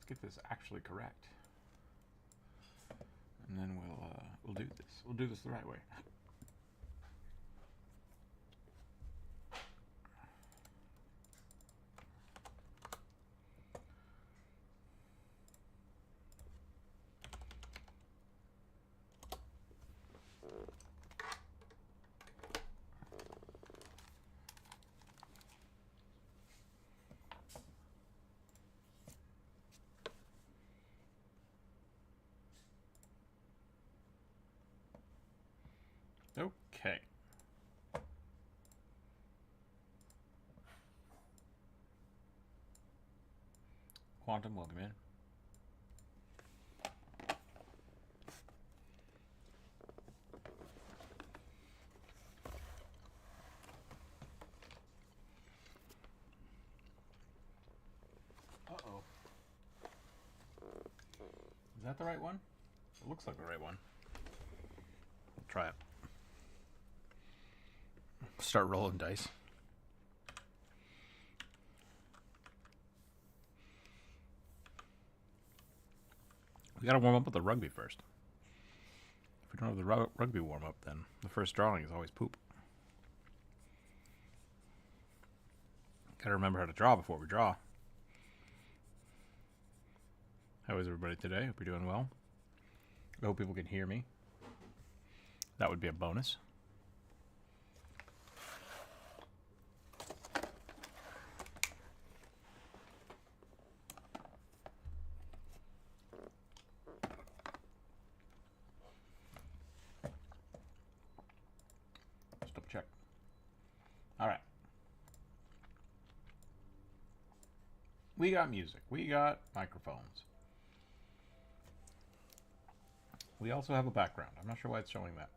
get this actually correct. And then we'll do this. We'll do this the right way. Okay. Quantum, welcome in. Uh-oh. Is that the right one? It looks like the right one. We'll try it. Start rolling dice. We gotta warm up with the rugby first. If we don't have the rugby warm up, then the first drawing is always poop. Gotta remember how to draw before we draw. How is everybody today? Hope you're doing well. I hope people can hear me. That would be a bonus. Check. All right. We got music. We got microphones. We also have a background. I'm not sure why it's showing that.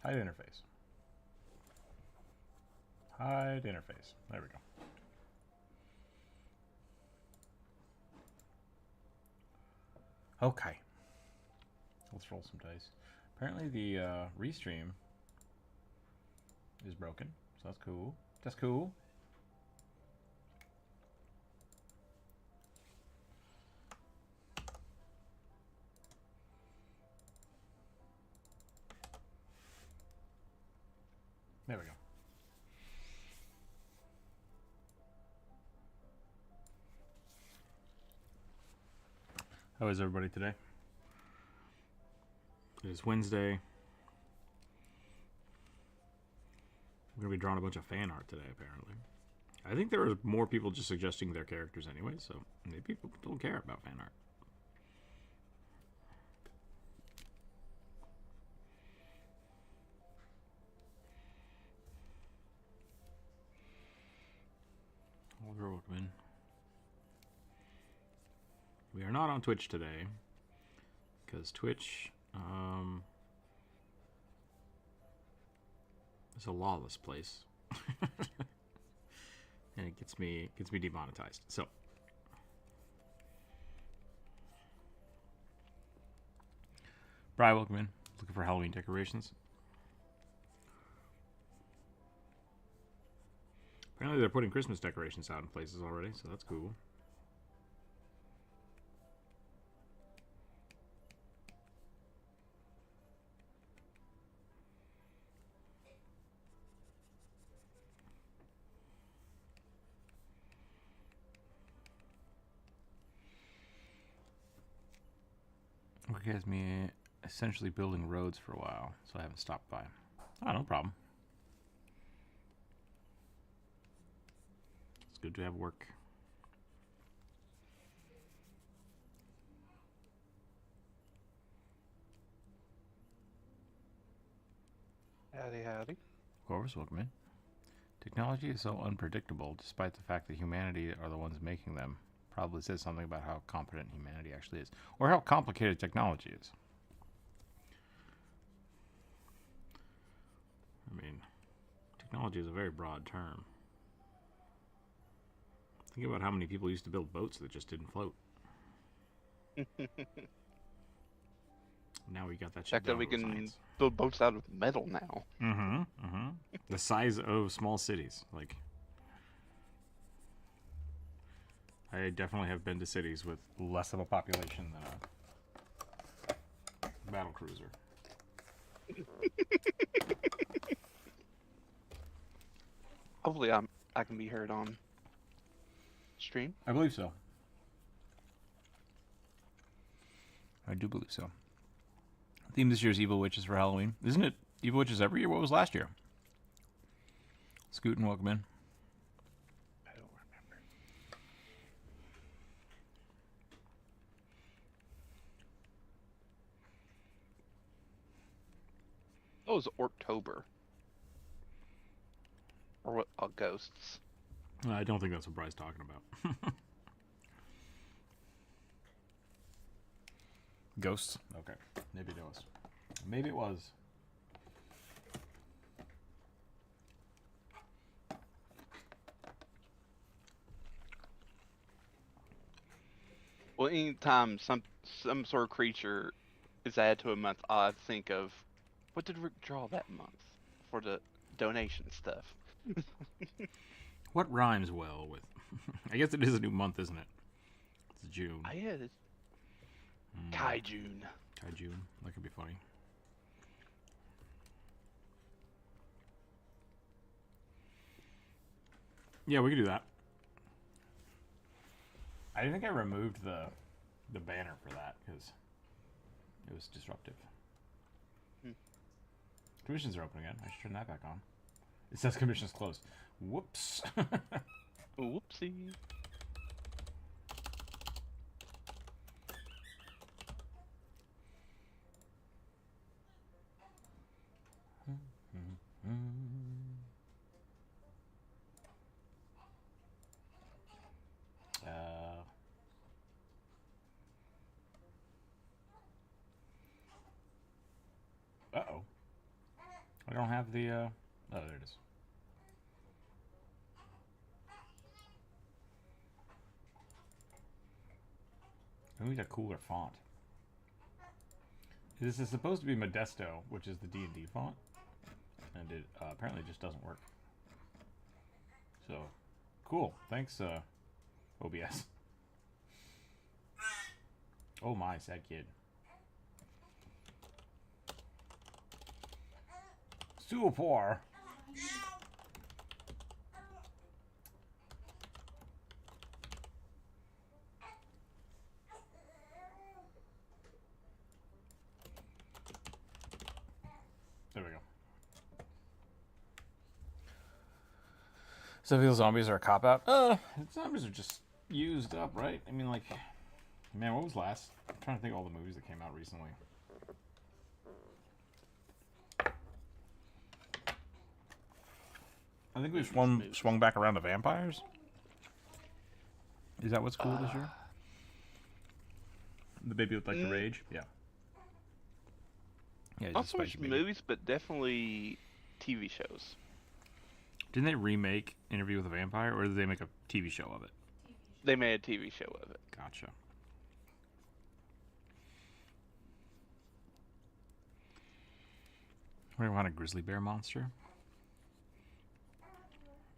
Hide interface. Hide interface. There we go. Okay. Let's roll some dice. Apparently the restream is broken, so that's cool. That's cool. There we go. How is everybody today? It is Wednesday. We're going to be drawing a bunch of fan art today, apparently. I think there are more people just suggesting their characters anyway, so maybe people don't care about fan art. Oliver, welcome in. We are not on Twitch today, because Twitch is a lawless place. And it gets me demonetized. So Brian, welcome in. Looking for Halloween decorations. Apparently they're putting Christmas decorations out in places already, so that's cool. Work has me essentially building roads for a while, so I haven't stopped by. Oh, no problem. It's good to have work. Howdy, howdy. Of course, welcome in. Technology is so unpredictable, despite the fact that humanity are the ones making them. Probably says something about how competent humanity actually is, or how complicated technology is. I mean, technology is a very broad term. Think about how many people used to build boats that just didn't float. Now we got that shit. The fact that we can build boats out of metal now. The size of small cities. Like, I definitely have been to cities with less of a population than a battle cruiser. Hopefully, I can be heard on stream. I believe so. I do believe so. Theme this year's Evil Witches for Halloween. Isn't it Evil Witches every year? What was last year? Scoot and welcome in. I don't remember. Oh, it was October. Or what? Oh, ghosts. I don't think that's what Bry's talking about. Ghosts? Okay. Maybe it was. Maybe it was. Well, anytime some sort of creature is added to a month, I think of what did Rick draw that month for the donation stuff. What rhymes well with... I guess it is a new month, isn't it? It's June. Yeah, it's Kaijun. Kaijun. That could be funny. Yeah, we could do that. I think I removed the banner for that because it was disruptive. Commissions are open again. I should turn that back on. It says commissions closed. Whoops. Whoopsie. Uh-oh. I don't have the, oh, there it is. I need a cooler font. This is supposed to be Modesto, which is the D&D font. And it apparently just doesn't work. So, cool. Thanks, OBS. Oh my, sad kid. Super. There we go. So feel zombies are a cop out? Zombies are just used up, right? I mean, like, man, what was last? I'm trying to think of all the movies that came out recently. I think we swung back around to vampires. Is that what's cool this year? The baby with like the rage? Yeah. Yeah, Not so much movies, but definitely TV shows. Didn't they remake Interview with a Vampire, or did they make a TV show of it? They made a TV show of it. Gotcha. We want a grizzly bear monster.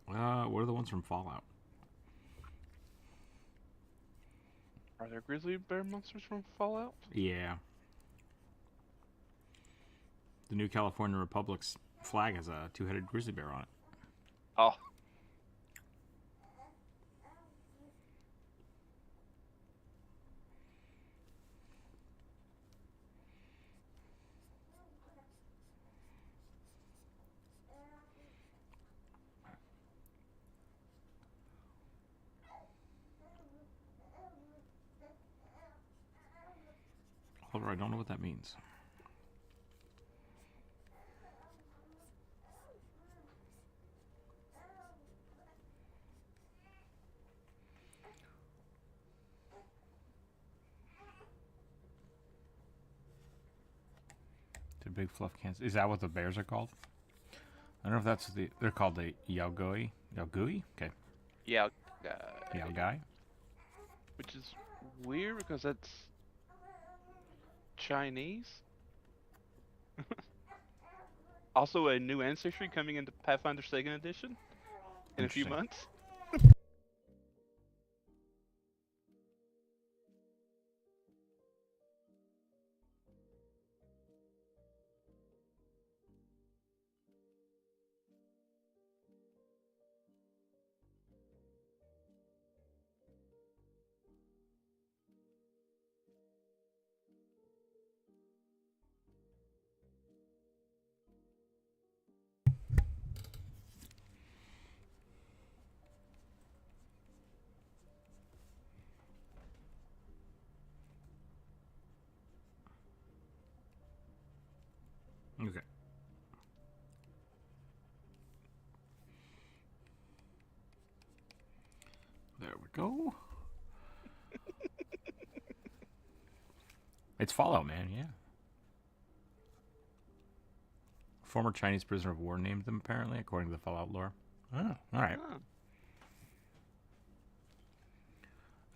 What are the ones from Fallout? Are there grizzly bear monsters from Fallout? Yeah. The New California Republic's flag has a two-headed grizzly bear on it. Oh. Although I don't know what that means. The big fluff cans. Is that what the bears are called? I don't know if that's they're called the Yaogui. Yaogui? Okay. Yeah. Yaogai? Which is weird because that's Chinese. Also, a new ancestry coming into Pathfinder 2nd Edition in a few months. Okay. There we go. It's Fallout, man, yeah. Former Chinese prisoner of war named them, apparently, according to the Fallout lore. Oh, alright. Oh.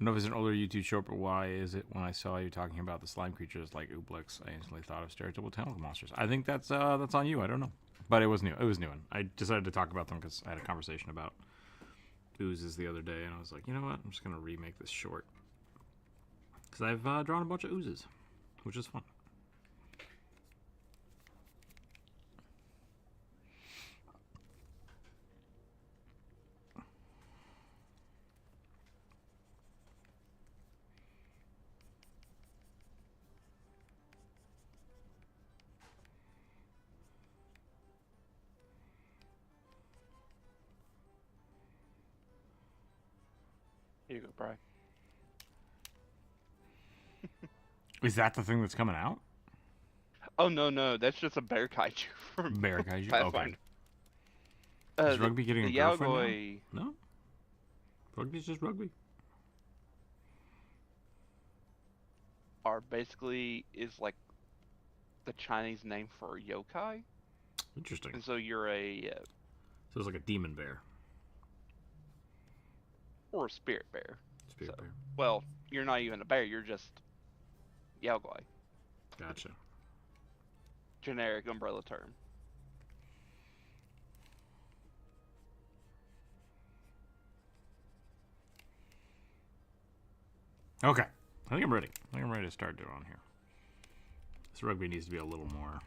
I don't know if it's an older YouTube short, but why is it when I saw you talking about the slime creatures like Ooblix, I instantly thought of stereotypical tentacle monsters? I think that's on you. I don't know, but it was new. It was new, and I decided to talk about them because I had a conversation about oozes the other day, and I was like, you know what? I'm just gonna remake this short because I've drawn a bunch of oozes, which is fun. Here you go, Bri. Is that the thing that's coming out? Oh no, that's just a bear kaiju from Bear kaiju. Pathfinder. Okay. Is Rugby getting the a girlfriend Yaogoi now? No. Rugby's just Rugby. are basically is like the Chinese name for yokai, Interesting. and so you're a So it's like a demon bear. or a spirit bear. Spirit So, bear. well, you're not even a bear. You're just Yaogoi. Gotcha. Generic umbrella term. Okay. I think I'm ready. I think I'm ready to start doing on here. This Rugby needs to be a little more.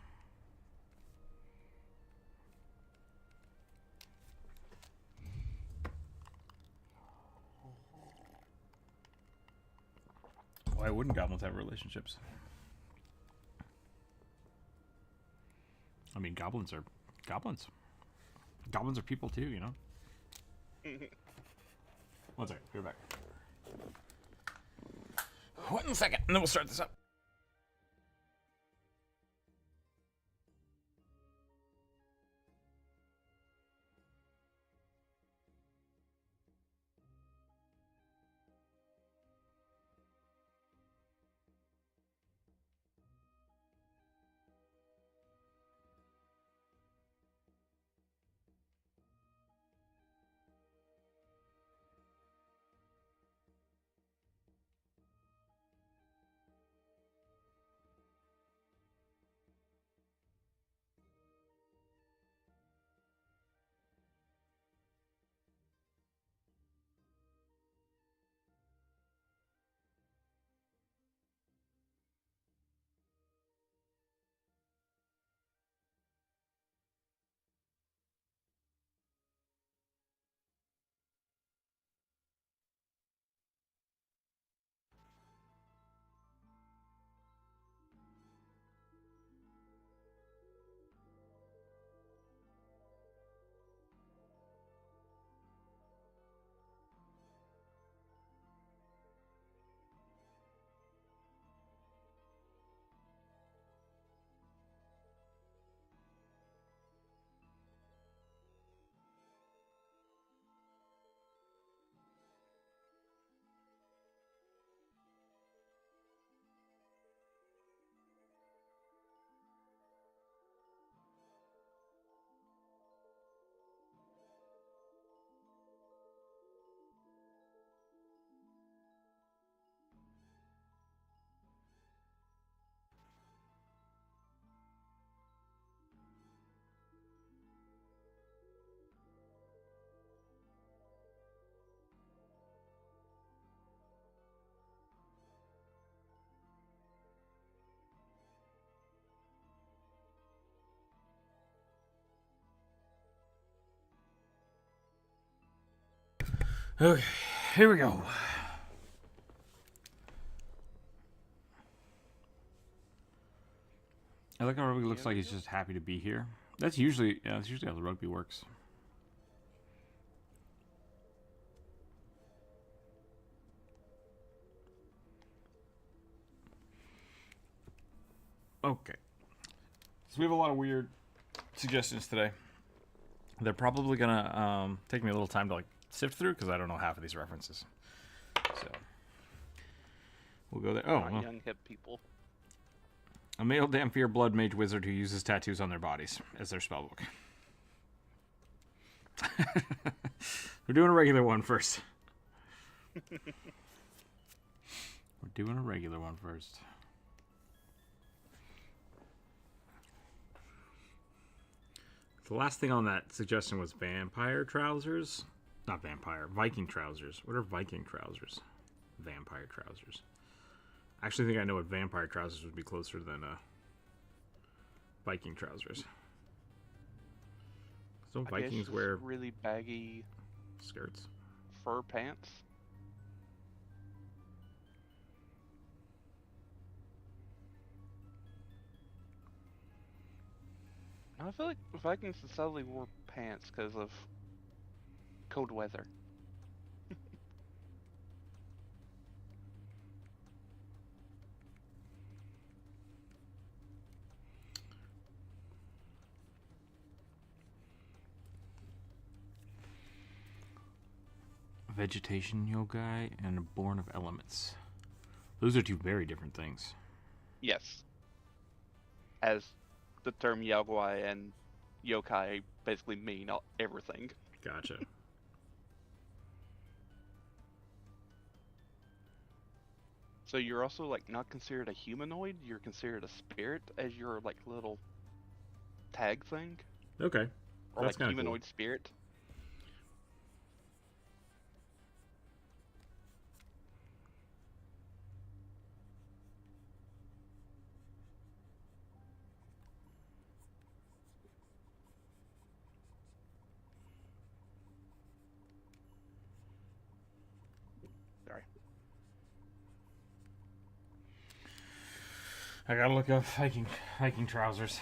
Why wouldn't goblins have relationships? I mean, goblins are goblins. Goblins are people too, you know? One second, be right back. 1 second, and then we'll start this up. Okay, here we go. I like how Rugby looks like he's just happy to be here. That's usually how the Rugby works. Okay. So we have a lot of weird suggestions today. They're probably gonna take me a little time to like sift through because I don't know half of these references. So we'll go there. Oh, well. Young hip people. A male Dampier blood mage wizard who uses tattoos on their bodies as their spellbook. We're doing a regular one first. We're doing a regular one first. The last thing on that suggestion was vampire trousers. Not vampire, Viking trousers. What are Viking trousers? Vampire trousers. I actually think I know what vampire trousers would be closer than Viking trousers. Don't Vikings wear really baggy skirts? Fur pants? I feel like Vikings necessarily wore pants because of cold weather. Vegetation yogai and born of elements. Those are two very different things. Yes. As the term yaoi and yokai basically mean everything. Gotcha. So you're also like not considered a humanoid, you're considered a spirit as your like little tag thing? Okay. Or That's like kinda humanoid cool. spirit? Sorry. I gotta look up hiking trousers.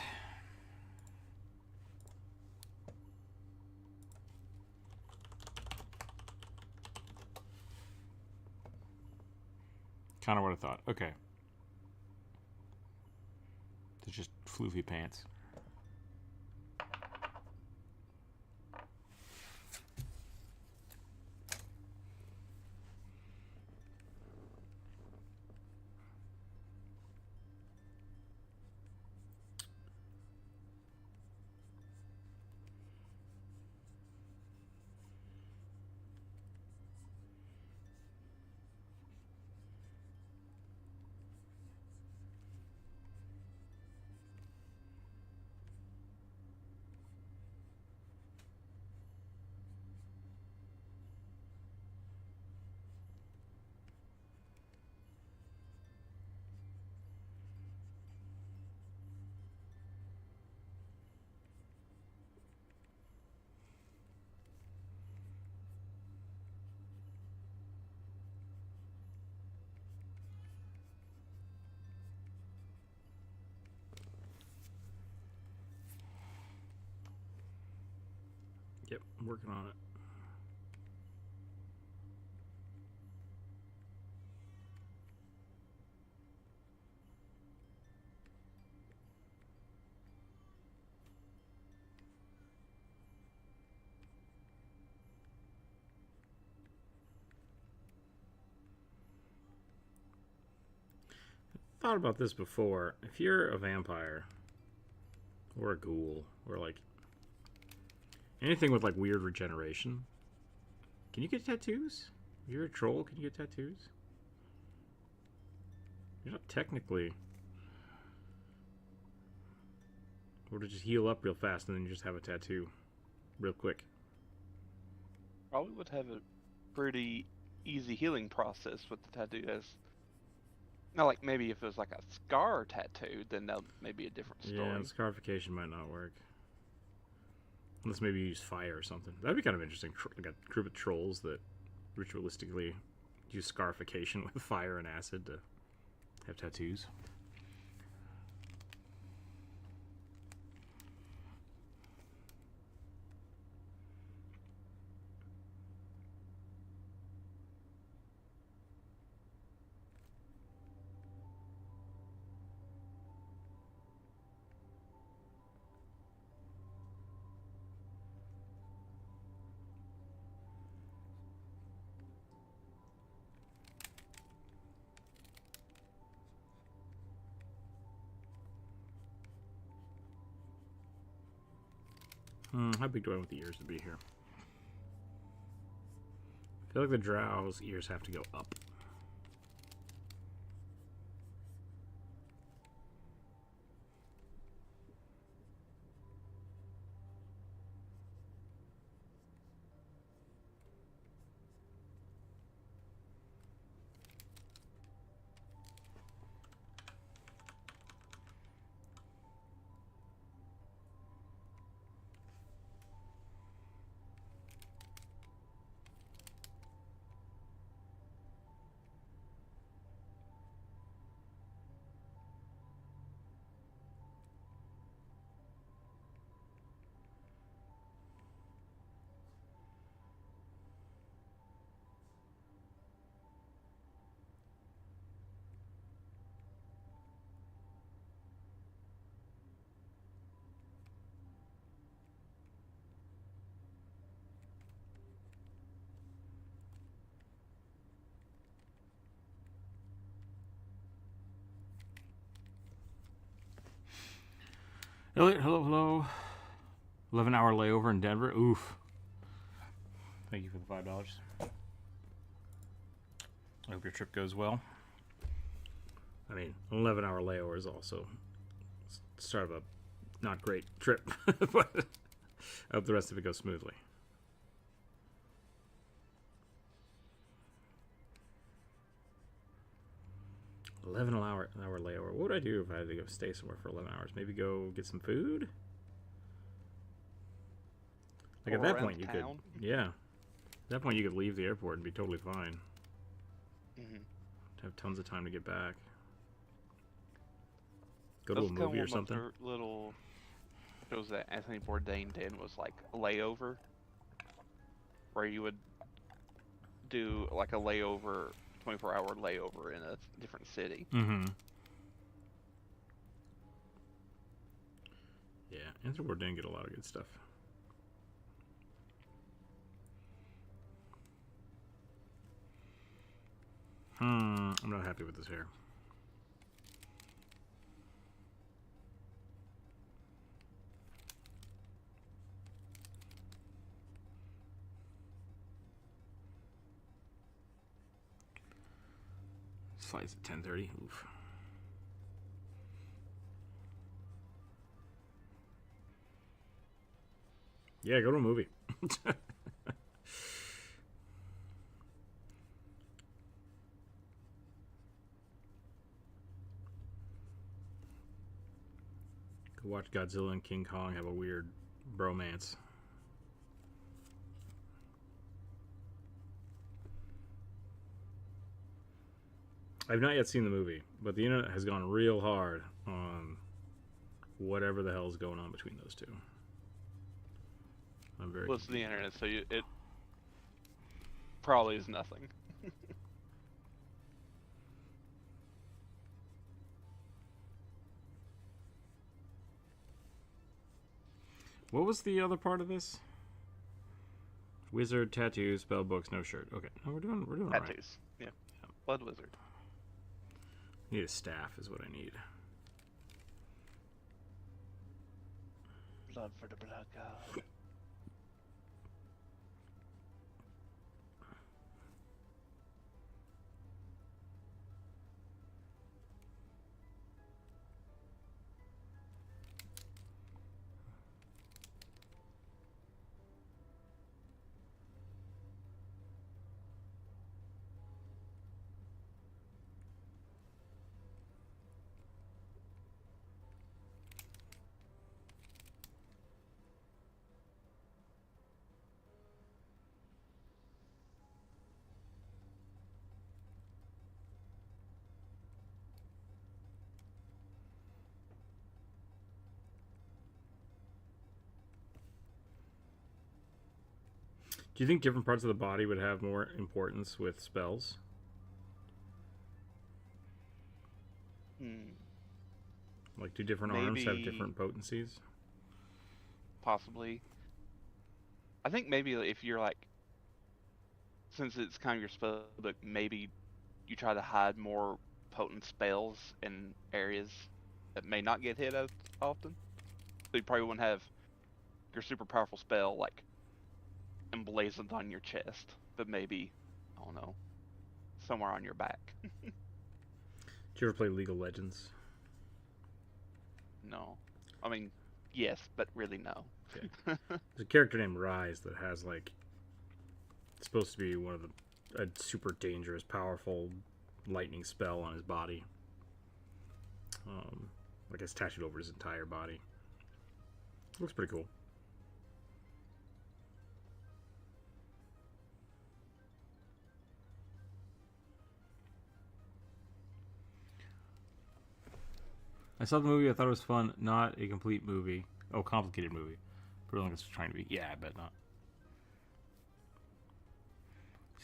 Kind of what I thought. Okay. They're just floofy pants. Yep, I'm working on it. Thought about this before. If you're a vampire or a ghoul or like anything with like weird regeneration, can you get tattoos? If you're a troll, can you get tattoos? You're not technically. Or to just heal up real fast and then you just have a tattoo real quick. Probably would have a pretty easy healing process with the tattoo as now, like maybe if it was like a scar tattoo, then that may be a different story. Yeah, scarification might not work. Unless maybe you use fire or something. That'd be kind of interesting. Like a group of trolls that ritualistically use scarification with fire and acid to have tattoos. How big do I want the ears to be here? I feel like the drow's ears have to go up. Elliot, hello, hello. 11-hour layover in Denver. Oof. Thank you for the $5. I hope your trip goes well. I mean, 11-hour layover is also start of a not great trip, but I hope the rest of it goes smoothly. $11-hour layover. What would I do if I had to go stay somewhere for 11 hours? Maybe go get some food? Like at that point you could, yeah. At that point you could leave the airport and be totally fine. Have tons of time to get back. Go to a movie or something. Little shows that Anthony Bourdain did was like a layover, where you would do like a layover, 24-hour layover in a different city. Yeah, Anthony Bourdain get a lot of good stuff. I'm not happy with this hair. Slides at 10:30. Oof. Yeah, go to a movie. Go watch Godzilla and King Kong have a weird bromance. I've not yet seen the movie, but the internet has gone real hard on whatever the hell is going on between those two. I'm very. Well, it's the internet, so it probably is nothing. What was the other part of this? Wizard, tattoos, spell books, no shirt. Okay, no, we're doing tattoos. All right. Yeah. Blood wizard. Need a staff is what I need. Blood for the blood god. Do you think different parts of the body would have more importance with spells? Like, do different arms have different potencies? Possibly. I think maybe if you're like, since it's kind of your spell book, maybe you try to hide more potent spells in areas that may not get hit as often. So you probably wouldn't have your super powerful spell like emblazoned on your chest, but maybe, I don't know, somewhere on your back. Did you ever play League of Legends? No. I mean, yes, but really no. Okay. There's a character named Rise that has like, it's supposed to be one of a super dangerous, powerful lightning spell on his body. Like it's tattooed over his entire body. Looks pretty cool. I saw the movie. I thought it was fun. Not a complete movie. Oh, complicated movie. For as long as it's trying to be. Yeah, I bet not.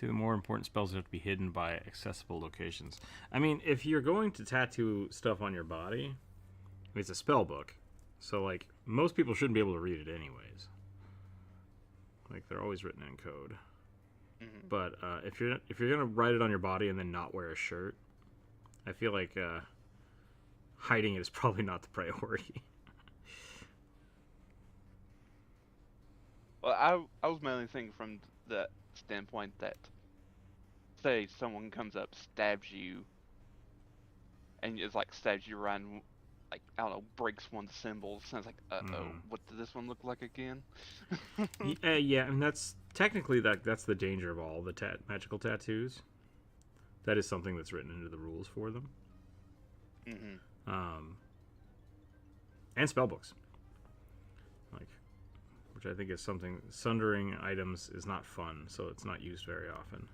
See, the more important spells have to be hidden by accessible locations. I mean, if you're going to tattoo stuff on your body, it's a spell book. So, like, most people shouldn't be able to read it anyways. Like, they're always written in code. Mm-hmm. But if you're gonna write it on your body and then not wear a shirt, I feel like hiding it is probably not the priority. Well, I was mainly thinking from the standpoint that, say, someone comes up, stabs you, and it's like stabs you around, like, I don't know, breaks one of the symbols. Sounds like, what did this one look like again? Yeah, and that's technically that's the danger of all the magical tattoos. That is something that's written into the rules for them. Mm-hmm. And spell books, like, which I think is something. Sundering items is not fun, so it's not used very often.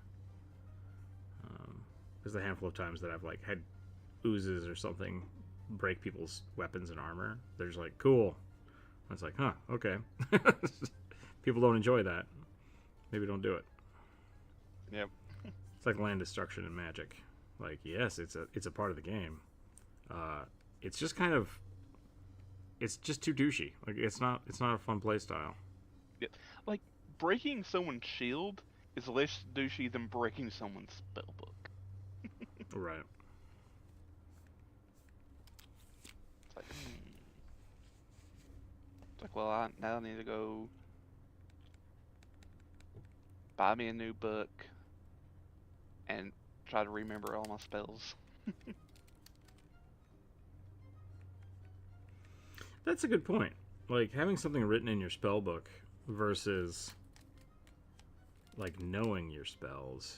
There's a handful of times that I've like had oozes or something break people's weapons and armor. They're just like, cool. I was like, huh, okay. People don't enjoy that. Maybe don't do it. Yep. It's like land destruction in Magic. Like, yes, it's a part of the game. It's just kind of, it's just too douchey. Like, it's not a fun play style. Yeah. Like, breaking someone's shield is less douchey than breaking someone's spellbook. Right. It's like, well, I now need to go buy me a new book and try to remember all my spells. That's a good point. Like, having something written in your spell book versus, like, knowing your spells.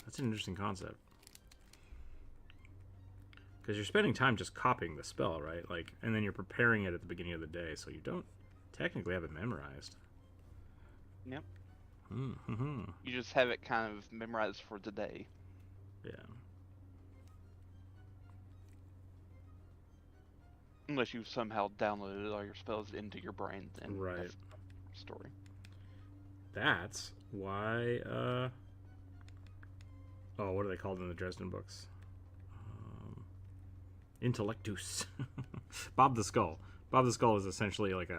That's an interesting concept. Because you're spending time just copying the spell, right? Like, and then you're preparing it at the beginning of the day, so you don't technically have it memorized. Yep. Mm-hmm. You just have it kind of memorized for the day. Yeah. Unless you've somehow downloaded all your spells into your brain, then right. That's a story. That's why, oh, what are they called in the Dresden books? Intellectus. Bob the Skull. Bob the Skull is essentially like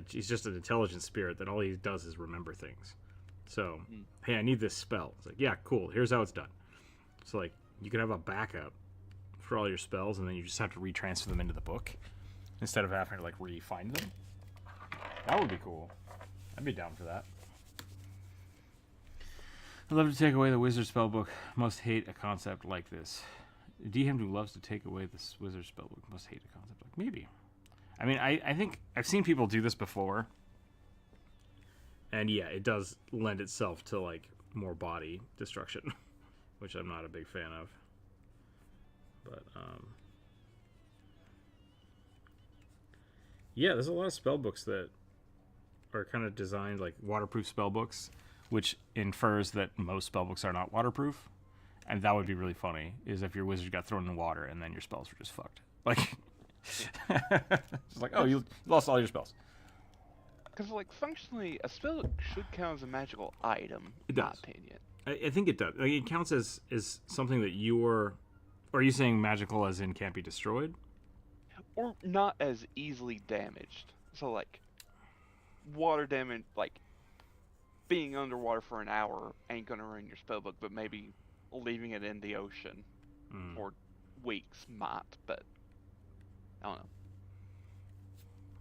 he's just an intelligent spirit that all he does is remember things. So, hey, I need this spell. It's like, yeah, cool. Here's how it's done. So, like, you can have a backup for all your spells, and then you just have to retransfer them into the book instead of having to, like, re-find them. That would be cool. I'd be down for that. I'd love to take away the wizard spellbook. Must hate a concept like this. DM who loves to take away this wizard spellbook must hate a concept like maybe. I mean, I think I've seen people do this before. And yeah, it does lend itself to like more body destruction, which I'm not a big fan of. But yeah, there's a lot of spell books that are kind of designed like waterproof spell books, which infers that most spell books are not waterproof. And that would be really funny, is if your wizard got thrown in water and then your spells were just fucked. Like, it's like, oh, you lost all your spells. Because, like, functionally, a spell should count as a magical item, in my opinion. I think it does. Like, it counts as something that you're... Are you saying magical as in can't be destroyed? Or not as easily damaged. So, like, water damage, like, being underwater for an hour ain't gonna ruin your spellbook, but maybe leaving it in the ocean or weeks might, but I don't know.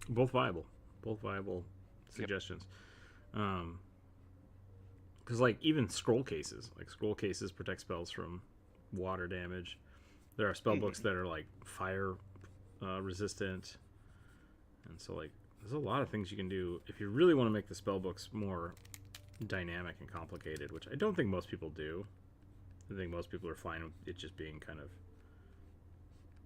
Both viable. Both viable suggestions. Because like even scroll cases protect spells from water damage. There are spell books that are like fire resistant, and so like there's a lot of things you can do if you really want to make the spell books more dynamic and complicated, which I don't think most people do. I think most people are fine with it just being kind of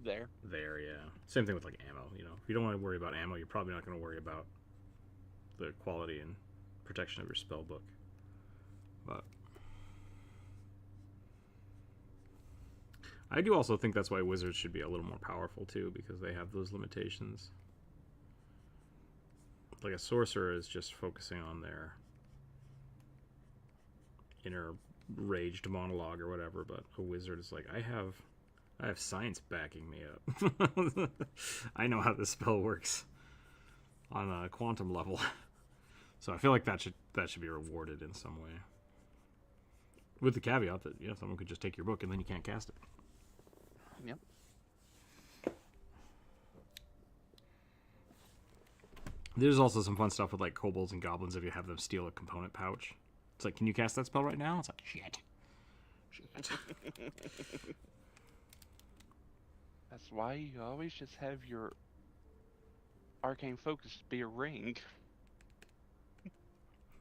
there. Yeah. Same thing with like ammo. You know, if you don't want to worry about ammo, you're probably not going to worry about the quality and protection of your spell book. But I do also think that's why wizards should be a little more powerful too, because they have those limitations. Like a sorcerer is just focusing on their inner raged monologue or whatever, but a wizard is like, I have science backing me up. I know how this spell works on a quantum level. So I feel like that should be rewarded in some way. With the caveat that someone could just take your book and then you can't cast it. Yep. There's also some fun stuff with like kobolds and goblins if you have them steal a component pouch. It's like, can you cast that spell right now? It's like, shit. That's why you always just have your arcane focus be a ring.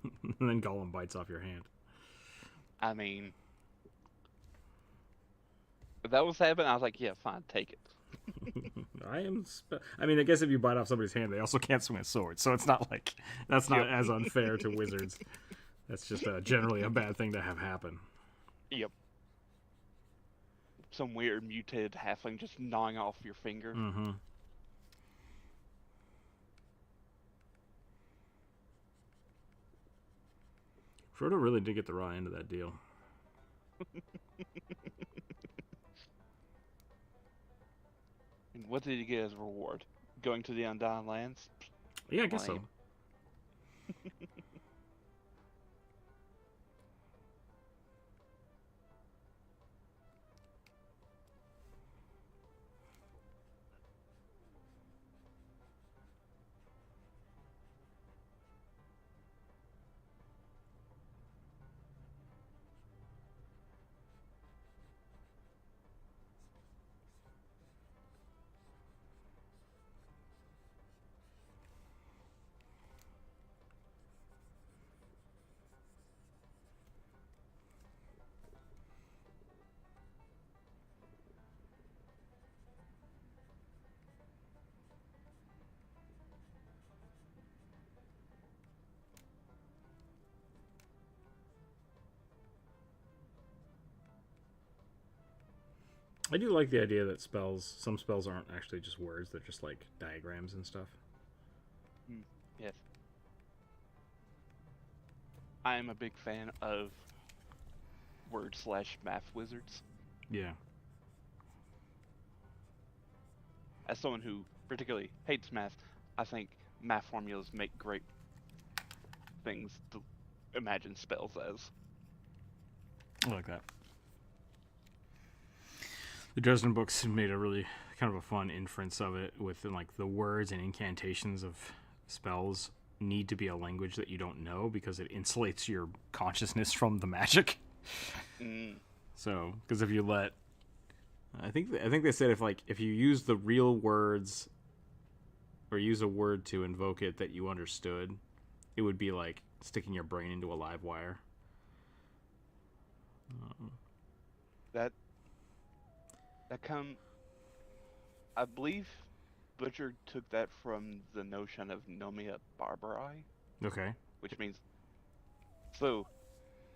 And then Gollum bites off your hand. I mean, if that was happening, I was like, yeah, fine, take it. I mean, I guess if you bite off somebody's hand, they also can't swing a sword, so it's not like that's not as unfair to wizards. That's just generally a bad thing to have happen. Yep. Some weird mutated halfling just gnawing off your finger. Mm-hmm. Frodo really did get the raw end of that deal. And what did he get as a reward? Going to the Undying Lands? Yeah, I guess so. I do like the idea that some spells aren't actually just words, they're just like diagrams and stuff. Yes. I am a big fan of word/math wizards. Yeah. As someone who particularly hates math, I think math formulas make great things to imagine spells as. I like that. The Dresden books made a really kind of a fun inference of it with like the words and incantations of spells need to be a language that you don't know because it insulates your consciousness from the magic. So, because if you let, I think they said if you use the real words or use a word to invoke it that you understood, it would be like sticking your brain into a live wire. I believe Butcher took that from the notion of Nomia Barbari. Okay. Which means, so,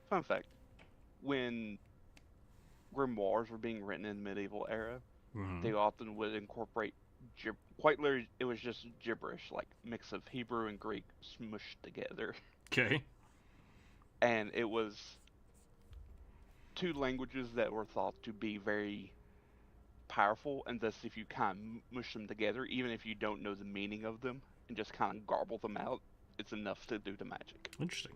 fun fact, when grimoires were being written in the medieval era, they often would incorporate, quite literally, it was just gibberish, like mix of Hebrew and Greek smushed together. Okay. And it was two languages that were thought to be very powerful, and thus if you kind of mush them together, even if you don't know the meaning of them, and just kind of garble them out, it's enough to do the magic. Interesting.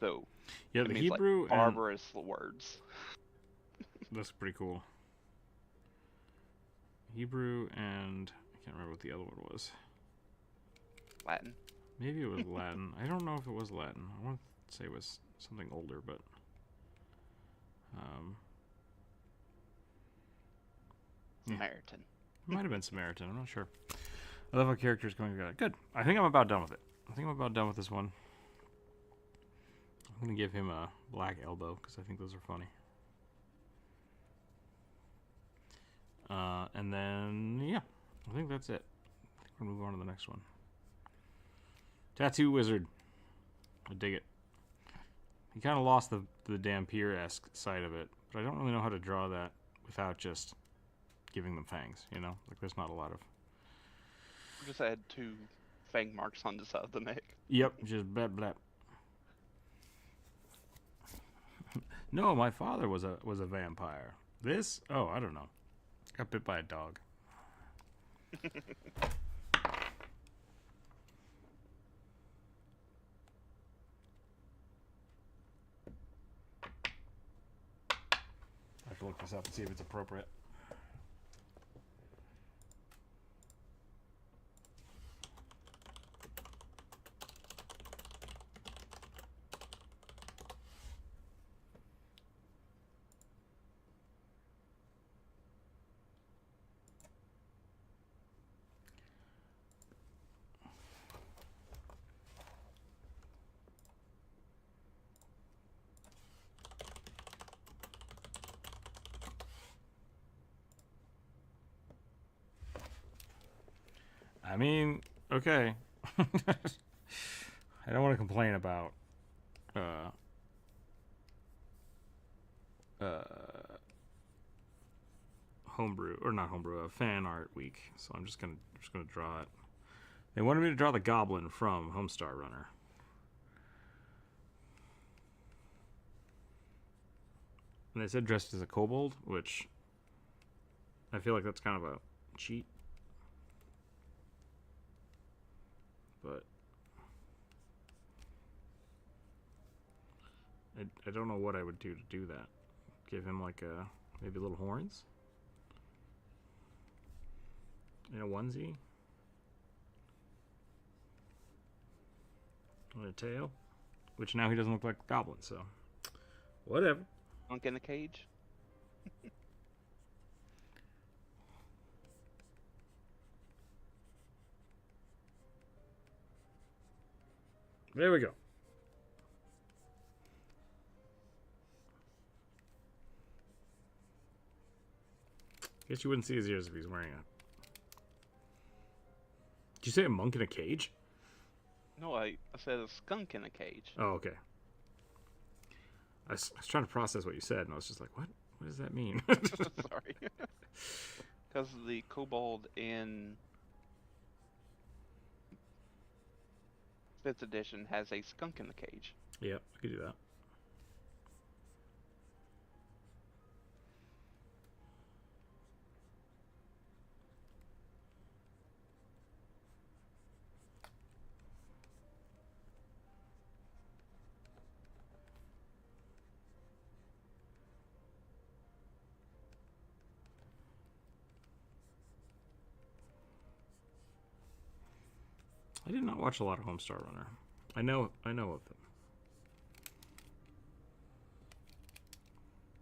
So, yeah, the Hebrew like barbarous words. That's pretty cool. Hebrew and I can't remember what the other one was. Latin. Maybe it was Latin. I don't know if it was Latin. I want to say it was something older, but Samaritan. It might have been Samaritan. I'm not sure. I love how characters going together. Good. I think I'm about done with it. I think I'm about done with this one. I'm going to give him a black elbow because I think those are funny. And then, yeah, I think that's it. I think we'll move on to the next one. Tattoo Wizard. I dig it. He kind of lost the Dampier-esque side of it, but I don't really know how to draw that without just giving them fangs, you know? Like, there's not a lot of... Just add 2 fang marks on the side of the neck. Yep, just blap blap. No, my father was a vampire. This? Oh, I don't know. Got bit by a dog. I have to look this up and see if it's appropriate. I mean, okay. I don't want to complain about homebrew or not homebrew, fan art week. So I'm just gonna draw it. They wanted me to draw the goblin from Homestar Runner. And they said dressed as a kobold, which I feel like that's kind of a cheat. But I don't know what I would do to do that. Give him like maybe little horns and a onesie and a tail, which now he doesn't look like a goblin, so whatever. Skunk in a cage. There we go. Guess you wouldn't see his ears if he's wearing a... Did you say a monk in a cage? No, I said a skunk in a cage. Oh, okay. I was trying to process what you said, and I was just like, what? What does that mean? Sorry. Because the kobold in 5th edition has a skunk in the cage. Yep, I could do that. I did not watch a lot of Homestar Runner. I know of them.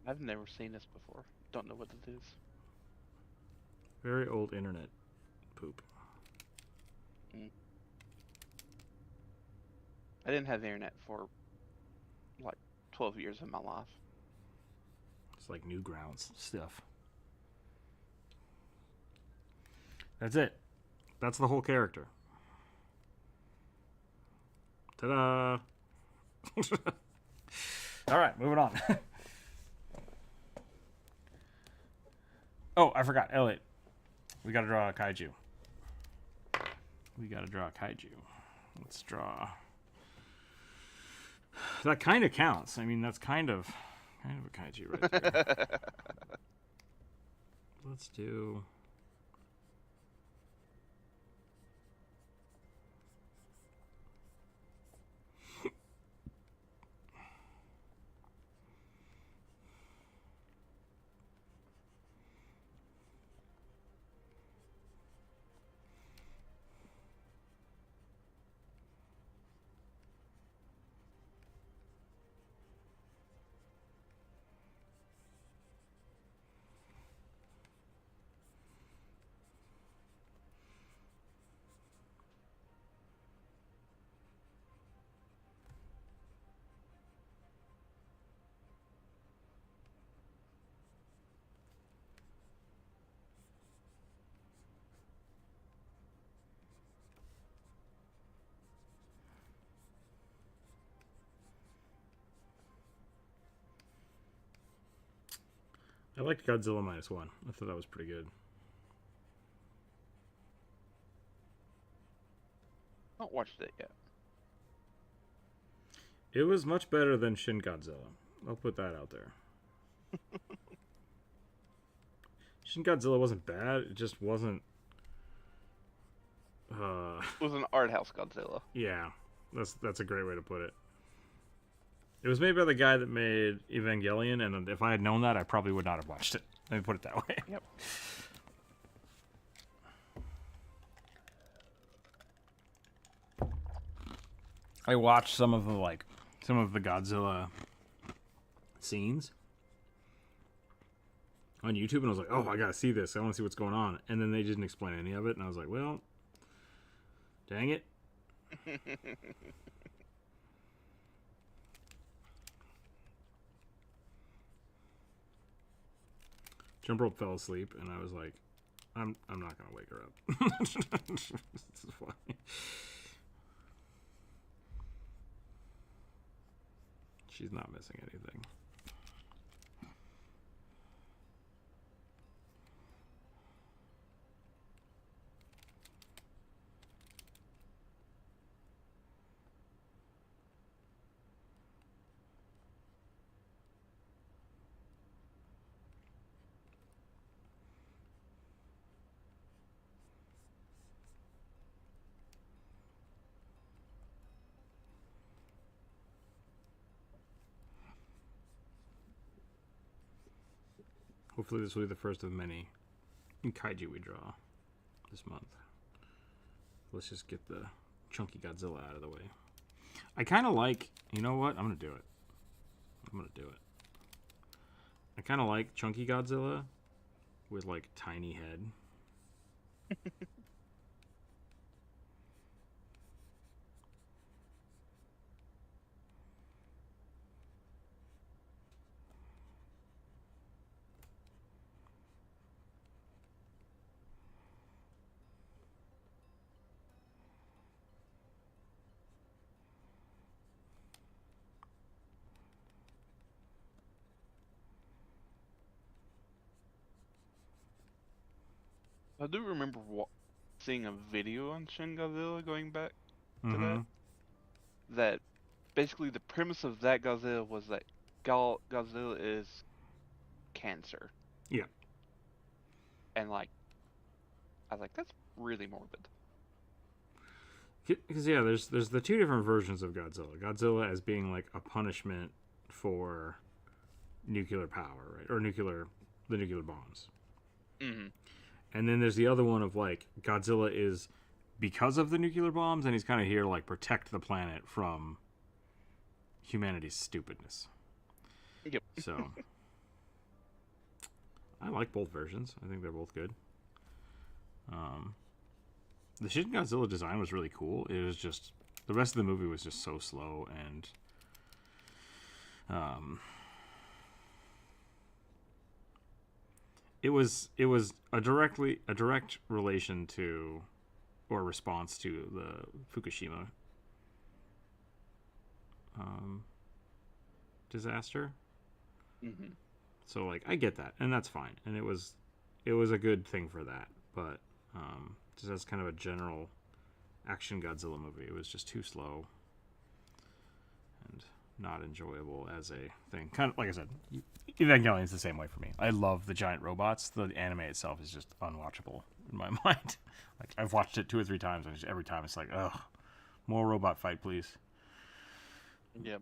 I've never seen this before. Don't know what it is. Very old internet poop. I didn't have the internet for like 12 years of my life. It's like Newgrounds stuff. That's it. That's the whole character. Ta-da! All right, moving on. Oh, I forgot. Elliot, we got to draw a kaiju. Let's draw. That kind of counts. I mean, that's kind of a kaiju right there. Let's do... I liked Godzilla -1. I thought that was pretty good. I haven't watched it yet. It was much better than Shin Godzilla. I'll put that out there. Shin Godzilla wasn't bad. It just wasn't. It was an art house Godzilla. Yeah, that's a great way to put it. It was made by the guy that made Evangelion, and if I had known that, I probably would not have watched it. Let me put it that way. Yep. I watched some of the Godzilla scenes on YouTube, and I was like, "Oh, I gotta see this. I want to see what's going on." And then they didn't explain any of it, and I was like, "Well, dang it." Jump Rope fell asleep, and I was like, "I'm not gonna wake her up." This is funny. She's not missing anything. Hopefully this will be the first of many kaiju we draw this month. Let's just get the chunky Godzilla out of the way. I kind of like, you know what? I'm going to do it. I kind of like chunky Godzilla with like tiny head. I do remember seeing a video on Shin Godzilla going back to that. That basically the premise of that Godzilla was that Godzilla is cancer. Yeah. And like, I was like, that's really morbid. Because yeah, there's the two different versions of Godzilla. Godzilla as being like a punishment for nuclear power, right, or the nuclear bombs. Mm-hmm. And then there's the other one of like Godzilla is because of the nuclear bombs, and he's kind of here to like protect the planet from humanity's stupidness. Yep. So I like both versions. I think they're both good. The Shin Godzilla design was really cool. It was just the rest of the movie was just so slow, and it was a direct relation to or response to the Fukushima disaster. Mm-hmm. So like I get that, and that's fine, and it was a good thing for that, but just as kind of a general action Godzilla movie, it was just too slow and not enjoyable as a thing. Kind of like I said, Evangelion's the same way for me. I love the giant robots. The anime itself is just unwatchable in my mind. Like I've watched it 2 or 3 times, and every time it's like, ugh, more robot fight, please. Yep.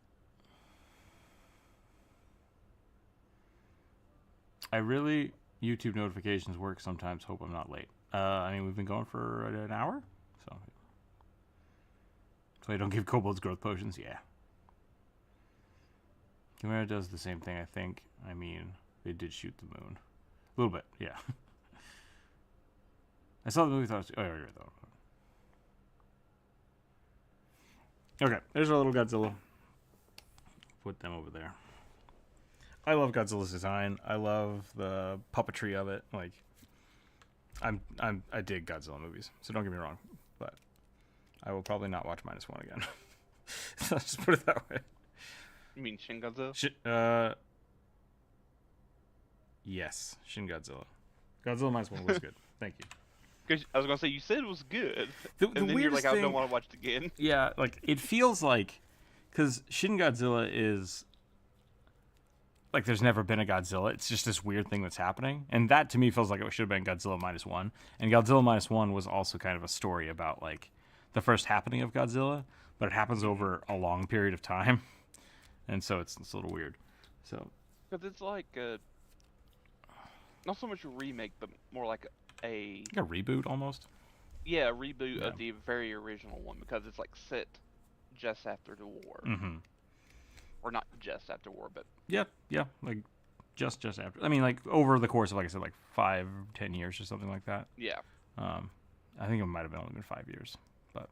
I really YouTube notifications work sometimes. Hope I'm not late. I mean, we've been going for an hour, so I don't give kobolds growth potions. Yeah. Chimera does the same thing, I think. I mean, they did shoot the moon. A little bit, yeah. I saw the movie, thought it was... Oh, yeah, though. Okay, there's our little Godzilla. Put them over there. I love Godzilla's design. I love the puppetry of it. Like, I dig Godzilla movies, so don't get me wrong. But I will probably not watch -1 again. Let's just put it that way. You mean Shin Godzilla? Yes, Shin Godzilla. Godzilla -1 was good. Thank you. Because I was gonna say you said it was good, The and then you're weirdest like, I thing, don't want to watch it again. yeah, like it feels like, because Shin Godzilla is like there's never been a Godzilla. It's just this weird thing that's happening, and that to me feels like it should have been Godzilla -1. And Godzilla -1 was also kind of a story about like the first happening of Godzilla, but it happens over a long period of time, and so it's a little weird. So Because it's like not so much a remake, but more like a like a reboot almost. yeah, a reboot Yeah. of the very original one, because it's like set just after the war, Mm-hmm. or not just after war, but Yeah, like just after. I mean, like over the course of, like I said, like 5-10 years or something like that. yeah. I think it might have only been 5 years, but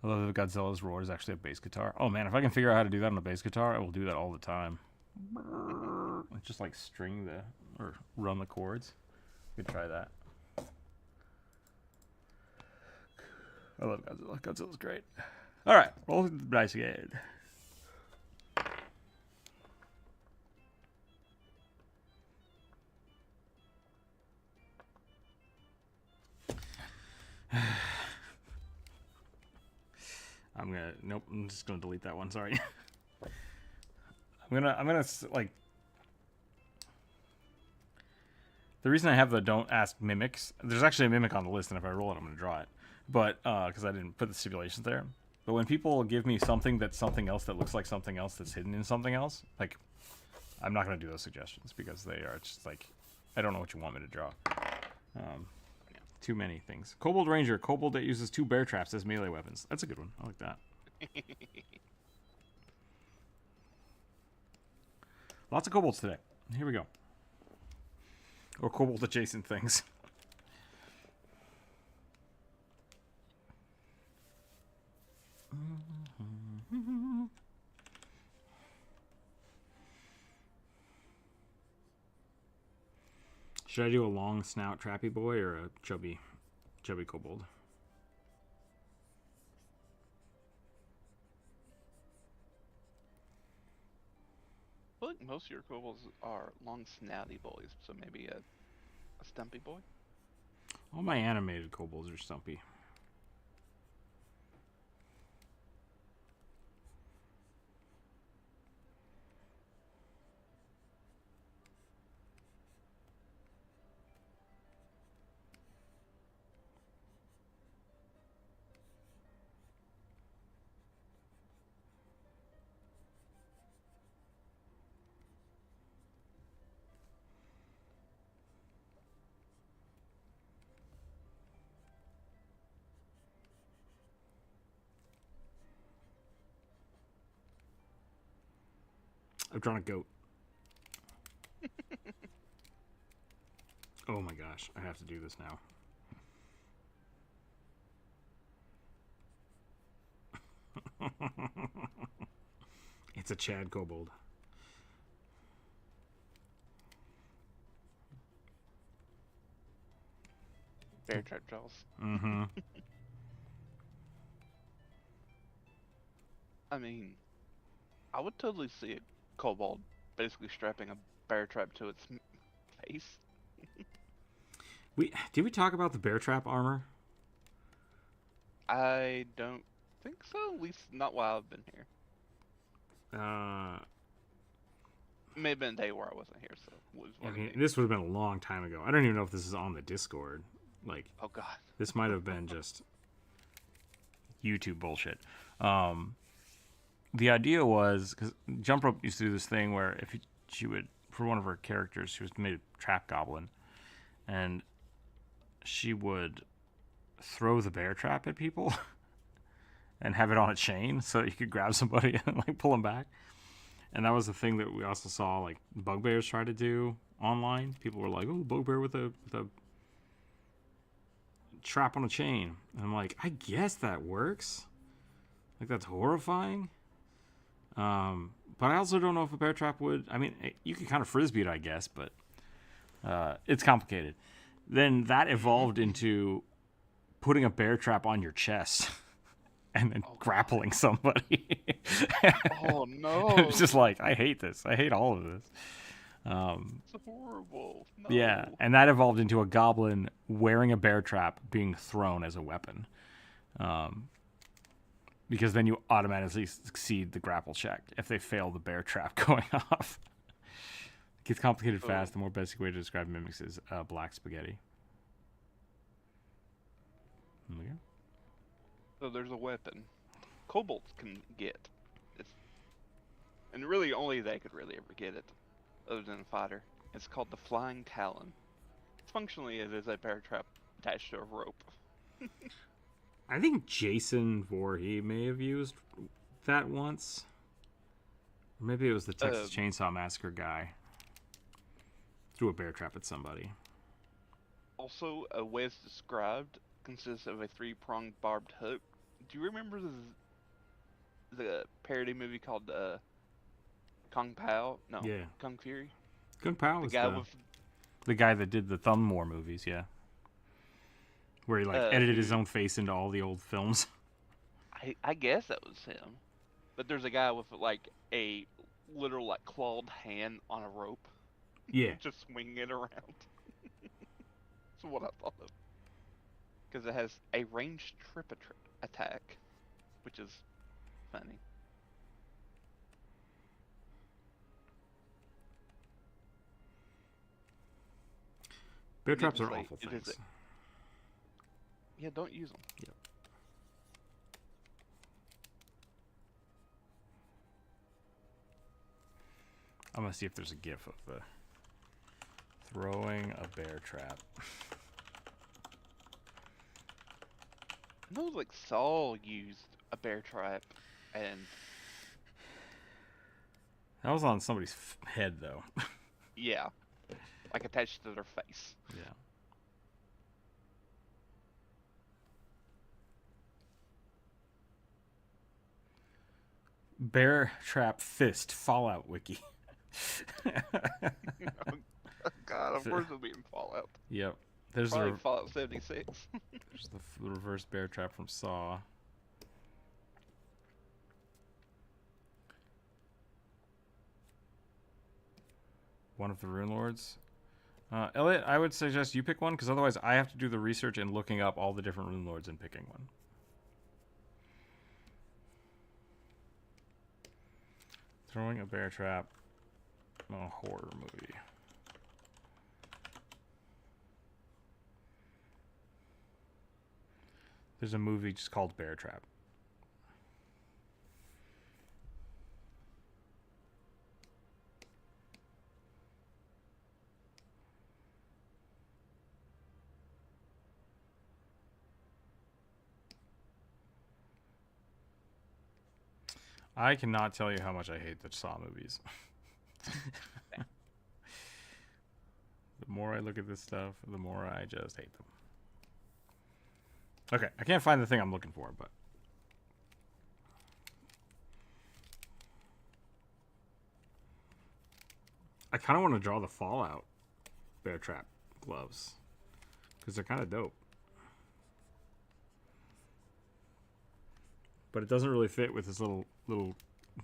I love that Godzilla's roar is actually a bass guitar. Oh man, if I can figure out how to do that on a bass guitar, I will do that all the time. Just like string or run the chords. We could try that. I love Godzilla. Godzilla's great. All right, roll the dice again. I'm just gonna delete that one. Sorry. I'm gonna like. The reason I have the don't ask mimics, there's actually a mimic on the list, and if I roll it, I'm gonna draw it. But because I didn't put the stipulations there. But when people give me something that's something else that looks like something else that's hidden in something else, like I'm not gonna do those suggestions because they are just like I don't know what you want me to draw. Too many things. Kobold Ranger, kobold that uses 2 bear traps as melee weapons. That's a good one. I like that. Lots of kobolds today. Here we go. Or kobold adjacent things. Should I do a long snout trappy boy or a chubby kobold? I feel like most of your kobolds are long snouty boys, so maybe a stumpy boy. All my animated kobolds are stumpy. I've drawn a goat. Oh my gosh, I have to do this now. It's a Chad kobold. Bear trap jaws. Mm-hmm. I mean, I would totally see a kobold basically strapping a bear trap to its face. Did we talk about the bear trap armor? I don't think so, at least not while I've been here. May have been a day where I wasn't here, so I mean, this would have been a long time ago. I don't even know if this is on the Discord. Like, oh god, this might have been just YouTube bullshit. The idea was because Jump Rope used to do this thing where she would, for one of her characters, she was made a trap goblin, and she would throw the bear trap at people and have it on a chain so you could grab somebody and like pull them back. And that was the thing that we also saw like bugbears try to do online. People were like, "Oh, bugbear with a trap on a chain." And I'm like, I guess that works. Like, that's horrifying. But I also don't know if a bear trap would. I mean, you can kind of frisbee it, I guess, but it's complicated. Then that evolved into putting a bear trap on your chest and then grappling somebody. oh no! It's just like, I hate this. I hate all of this. It's horrible. Yeah, No. and that evolved into a goblin wearing a bear trap being thrown as a weapon. Because then you automatically succeed the grapple check if they fail the bear trap going off. It gets complicated fast. The more basic way to describe mimics is black spaghetti. Okay. So there's a weapon kobolds can get. It's, and really only they could really ever get it, other than a fighter. It's called the Flying Talon. Functionally, it is a bear trap attached to a rope. I think Jason Voorhees may have used that once. Or maybe it was the Texas Chainsaw Massacre guy. Threw a bear trap at somebody. Also, a way it's described consists of a 3-pronged barbed hook. Do you remember the parody movie called Kung Pao? No, Yeah. Kung Fury? Kung Pao was the guy that did the Thumb War movies, yeah. Where he edited his own face into all the old films. I guess that was him. But there's a guy with like a literal like clawed hand on a rope. Yeah. Just swinging it around. That's what I thought of. Because it has a ranged trip attack, which is funny. Bear traps are awful things. Yeah, don't use them. Yep. I'm gonna see if there's a gif of the throwing a bear trap. I know like Saul used a bear trap, and that was on somebody's head though. Yeah, like attached to their face. Yeah. Bear trap fist Fallout wiki. Oh, God, of course it'll be in Fallout. Yep. There's probably Fallout 76. There's the reverse bear trap from Saw. One of the Rune Lords. Elliot, I would suggest you pick one, because otherwise I have to do the research and looking up all the different Rune Lords and picking one. Throwing a bear trap. A horror movie. There's a movie just called Bear Trap. I cannot tell you how much I hate the Saw movies. The more I look at this stuff, the more I just hate them. Okay, I can't find the thing I'm looking for, but... I kind of want to draw the Fallout bear trap gloves, because they're kind of dope. But it doesn't really fit with this little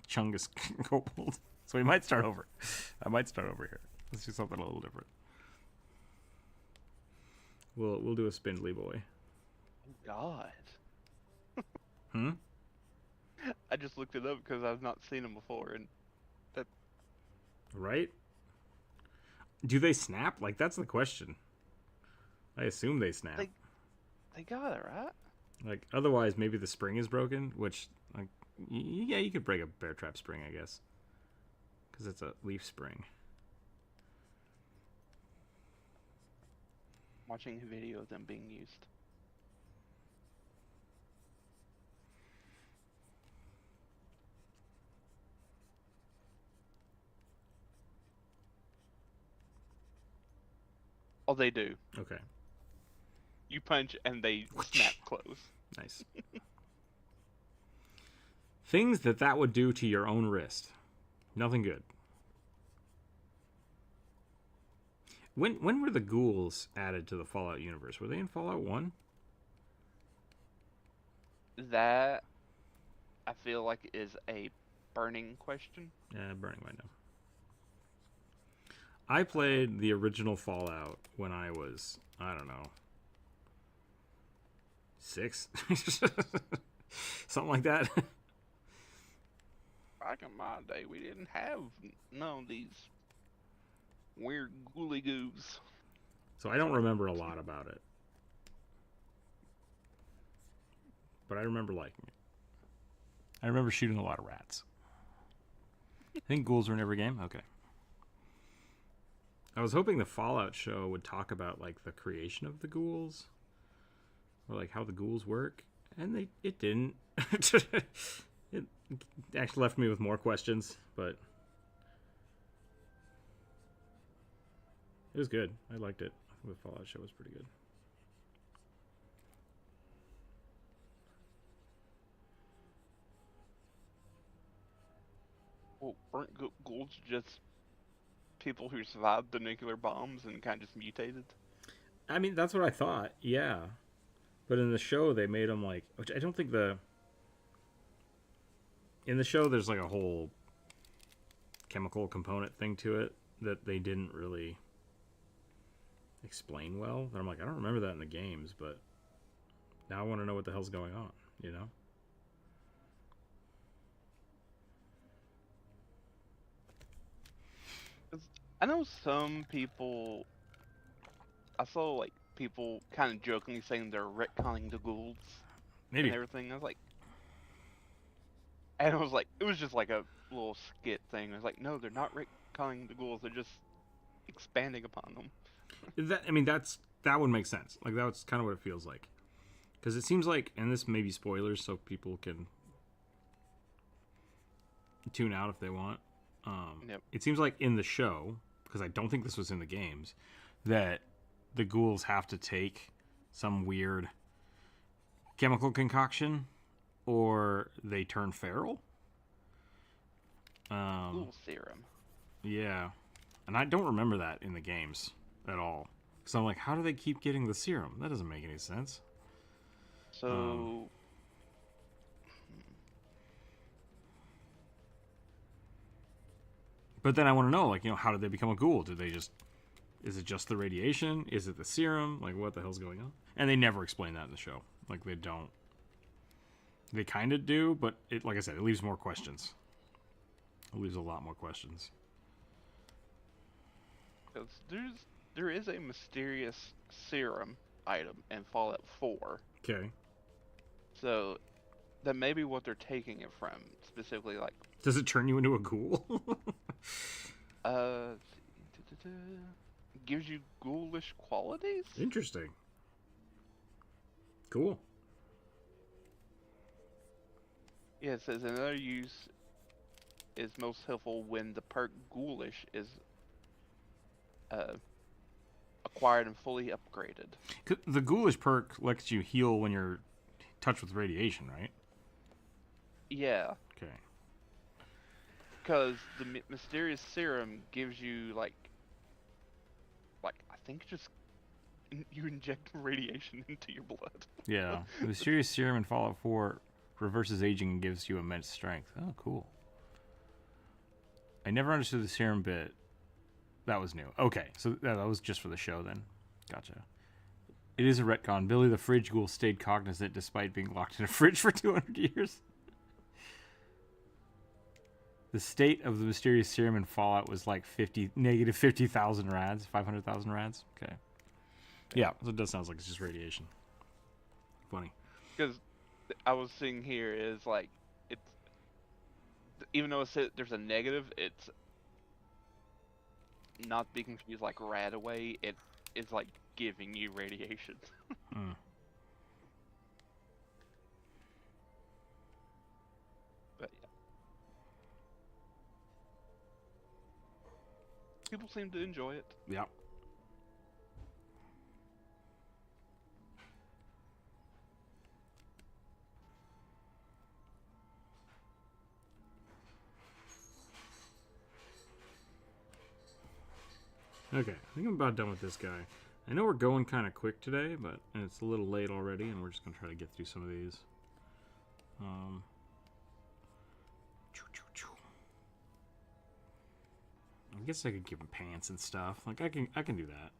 Chungus kobold. So we might start over. I might start over here. Let's do something a little different. We'll do a spindly boy. Oh God. Hmm? I just looked it up because I've not seen them before, and that. Right? Do they snap? Like, that's the question. I assume they snap. They got it, right? Like, otherwise, maybe the spring is broken, which, like, yeah, you could break a bear trap spring, I guess. Because it's a leaf spring. Watching a video of them being used. Oh, they do. Okay. You punch and they snap close. Nice. Things that would do to your own wrist. Nothing good. When were the ghouls added to the Fallout universe? Were they in Fallout 1? That, I feel like, is a burning question. Yeah, burning right now. I played the original Fallout when I was, I don't know, 6? Something like that. Back in my day, we didn't have none of these weird ghouly goos. So I don't remember a lot about it. But I remember liking it. I remember shooting a lot of rats. I think ghouls were in every game? Okay. I was hoping the Fallout show would talk about, like, the creation of the ghouls. Or, like, how the ghouls work. And it didn't. It actually left me with more questions, but it was good. I liked it. I think the Fallout show was pretty good. Well, weren't ghouls just people who survived the nuclear bombs and kind of just mutated? I mean, that's what I thought, yeah. But in the show, they made them, like... Which I don't think the... In the show, there's, like, a whole chemical component thing to it that they didn't really explain well. I'm like, I don't remember that in the games, but now I want to know what the hell's going on, you know? I know some people. I saw like people kind of jokingly saying they're retconning the ghouls Maybe. and everything. And I was like, it was just like a little skit thing. I was like, no, they're not retconning the ghouls. They're just expanding upon them. That would make sense. Like, that's kind of what it feels like. Because it seems like, and this may be spoilers, so people can tune out if they want. Yep. It seems like in the show, because I don't think this was in the games, that the ghouls have to take some weird chemical concoction, or they turn feral. Ghoul serum. Yeah, and I don't remember that in the games at all. So I'm like, how do they keep getting the serum? That doesn't make any sense. So. But then I want to know, like, how did they become a ghoul? Is it just the radiation? Is it the serum? Like, what the hell's going on? And they never explain that in the show. Like, they don't. They kind of do, but like I said, it leaves more questions. It leaves a lot more questions. Because there is a mysterious serum item in Fallout 4. Okay. So that may be what they're taking it from, specifically like. Does it turn you into a ghoul? Gives you ghoulish qualities? Interesting. Cool. Yeah, it says another use is most helpful when the perk ghoulish is acquired and fully upgraded. The ghoulish perk lets you heal when you're touched with radiation, right? Yeah. Okay. Because the mysterious serum gives you like I think just you inject radiation into your blood. Yeah. The mysterious serum in Fallout 4 reverses aging and gives you immense strength. Oh, cool. I never understood the serum bit. That was new. Okay, so that was just for the show then. Gotcha. It is a retcon. Billy the Fridge Ghoul stayed cognizant despite being locked in a fridge for 200 years. The state of the mysterious serum in Fallout was like negative 50,000 rads, 500,000 rads. Okay. Yeah, so it does sound like it's just radiation. Funny. Because I was seeing here is like it's even though there's a negative, it's not be confused like rad away. It is like giving you radiation. Mm. But yeah. People seem to enjoy it. Yeah. Okay, I think I'm about done with this guy. I know we're going kind of quick today, but it's a little late already, and we're just going to try to get through some of these. I guess I could give him pants and stuff. Like I can do that.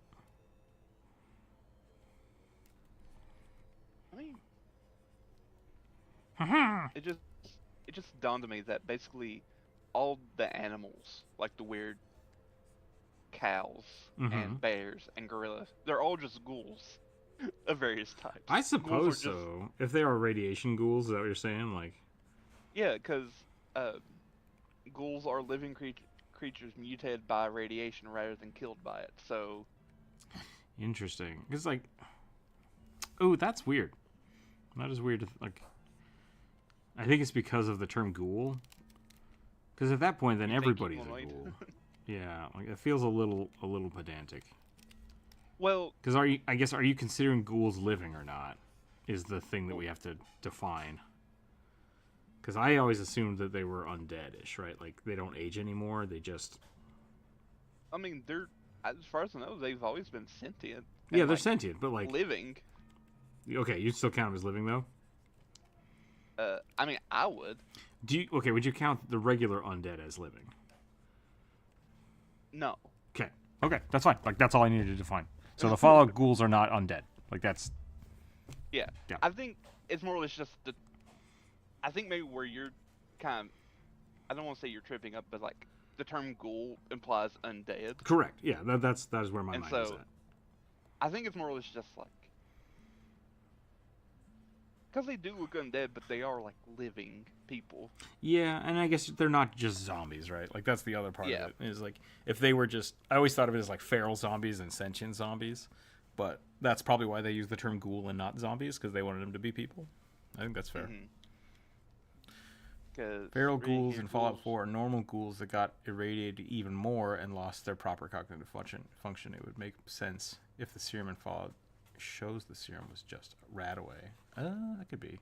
I mean, it just dawned on me that basically all the animals, like the weird cows and bears and gorillas, they're all just ghouls of various types. I suppose so. If they are radiation ghouls, is that what you're saying? Like, yeah, because ghouls are living creatures mutated by radiation rather than killed by it. So interesting. Because like, oh, that's weird. That is weird. Like, I think it's because of the term ghoul. Because at that point, then everybody's a ghoul. Yeah, like it feels a little pedantic. Well, because I guess are you considering ghouls living or not? Is the thing that we have to define. Because I always assumed that they were undead-ish, right? Like they don't age anymore. They just. I mean, they're as far as I know, they've always been sentient. Yeah, they're sentient, but like living. Okay, you still count them as living though. I mean, I would. Would you count the regular undead as living? No. Okay, that's fine. Like that's all I needed to define. So the Fallout ghouls are not undead. Like that's. Yeah. I think it's more or less just the. I think maybe where you're kind of, I don't want to say you're tripping up, but like the term ghoul implies undead. Correct. Yeah, that is where my mind is at. I think it's more or less just like. Because they do look undead, but they are like living people. Yeah, and I guess they're not just zombies, right? Like that's the other part of it. Is like if they were just, I always thought of it as like feral zombies and sentient zombies, but that's probably why they use the term ghoul and not zombies, because they wanted them to be people. I think that's fair. Feral ghouls in Fallout 4 are normal ghouls that got irradiated even more and lost their proper cognitive function. It would make sense if the serum in Fallout shows the serum was just rat away. That could be.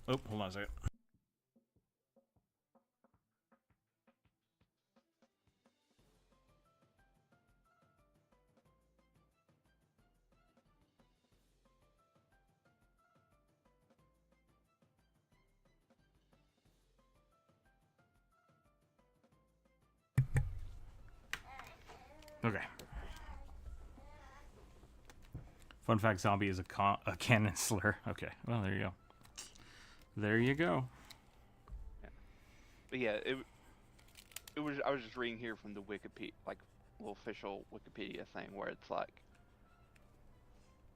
Oh, hold on a second. Okay. Fun fact, zombie is a canon slur. Okay, well, there you go. There you go. Yeah. But yeah, it was. I was just reading here from the Wikipedia, like little official Wikipedia thing, where it's like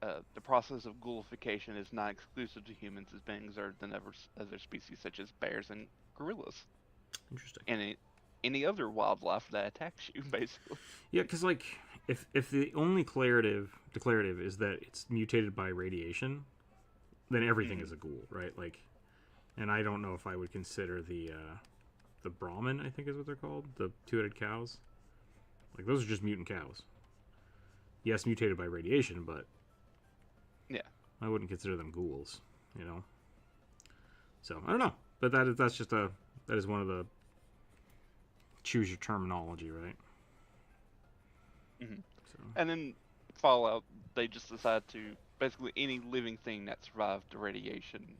the process of ghoulification is not exclusive to humans, as being observed in other species such as bears and gorillas. Interesting. And any other wildlife that attacks you, basically. Yeah, because like if the only declarative is that it's mutated by radiation, then everything is a ghoul, right? Like, and I don't know if I would consider the Brahmin, I think is what they're called, the two-headed cows. Like those are just mutant cows. Yes, mutated by radiation, but yeah, I wouldn't consider them ghouls, you know. So I don't know, but that is one of the choose your terminology, right? So. And then Fallout, they just decide to basically any living thing that survived the radiation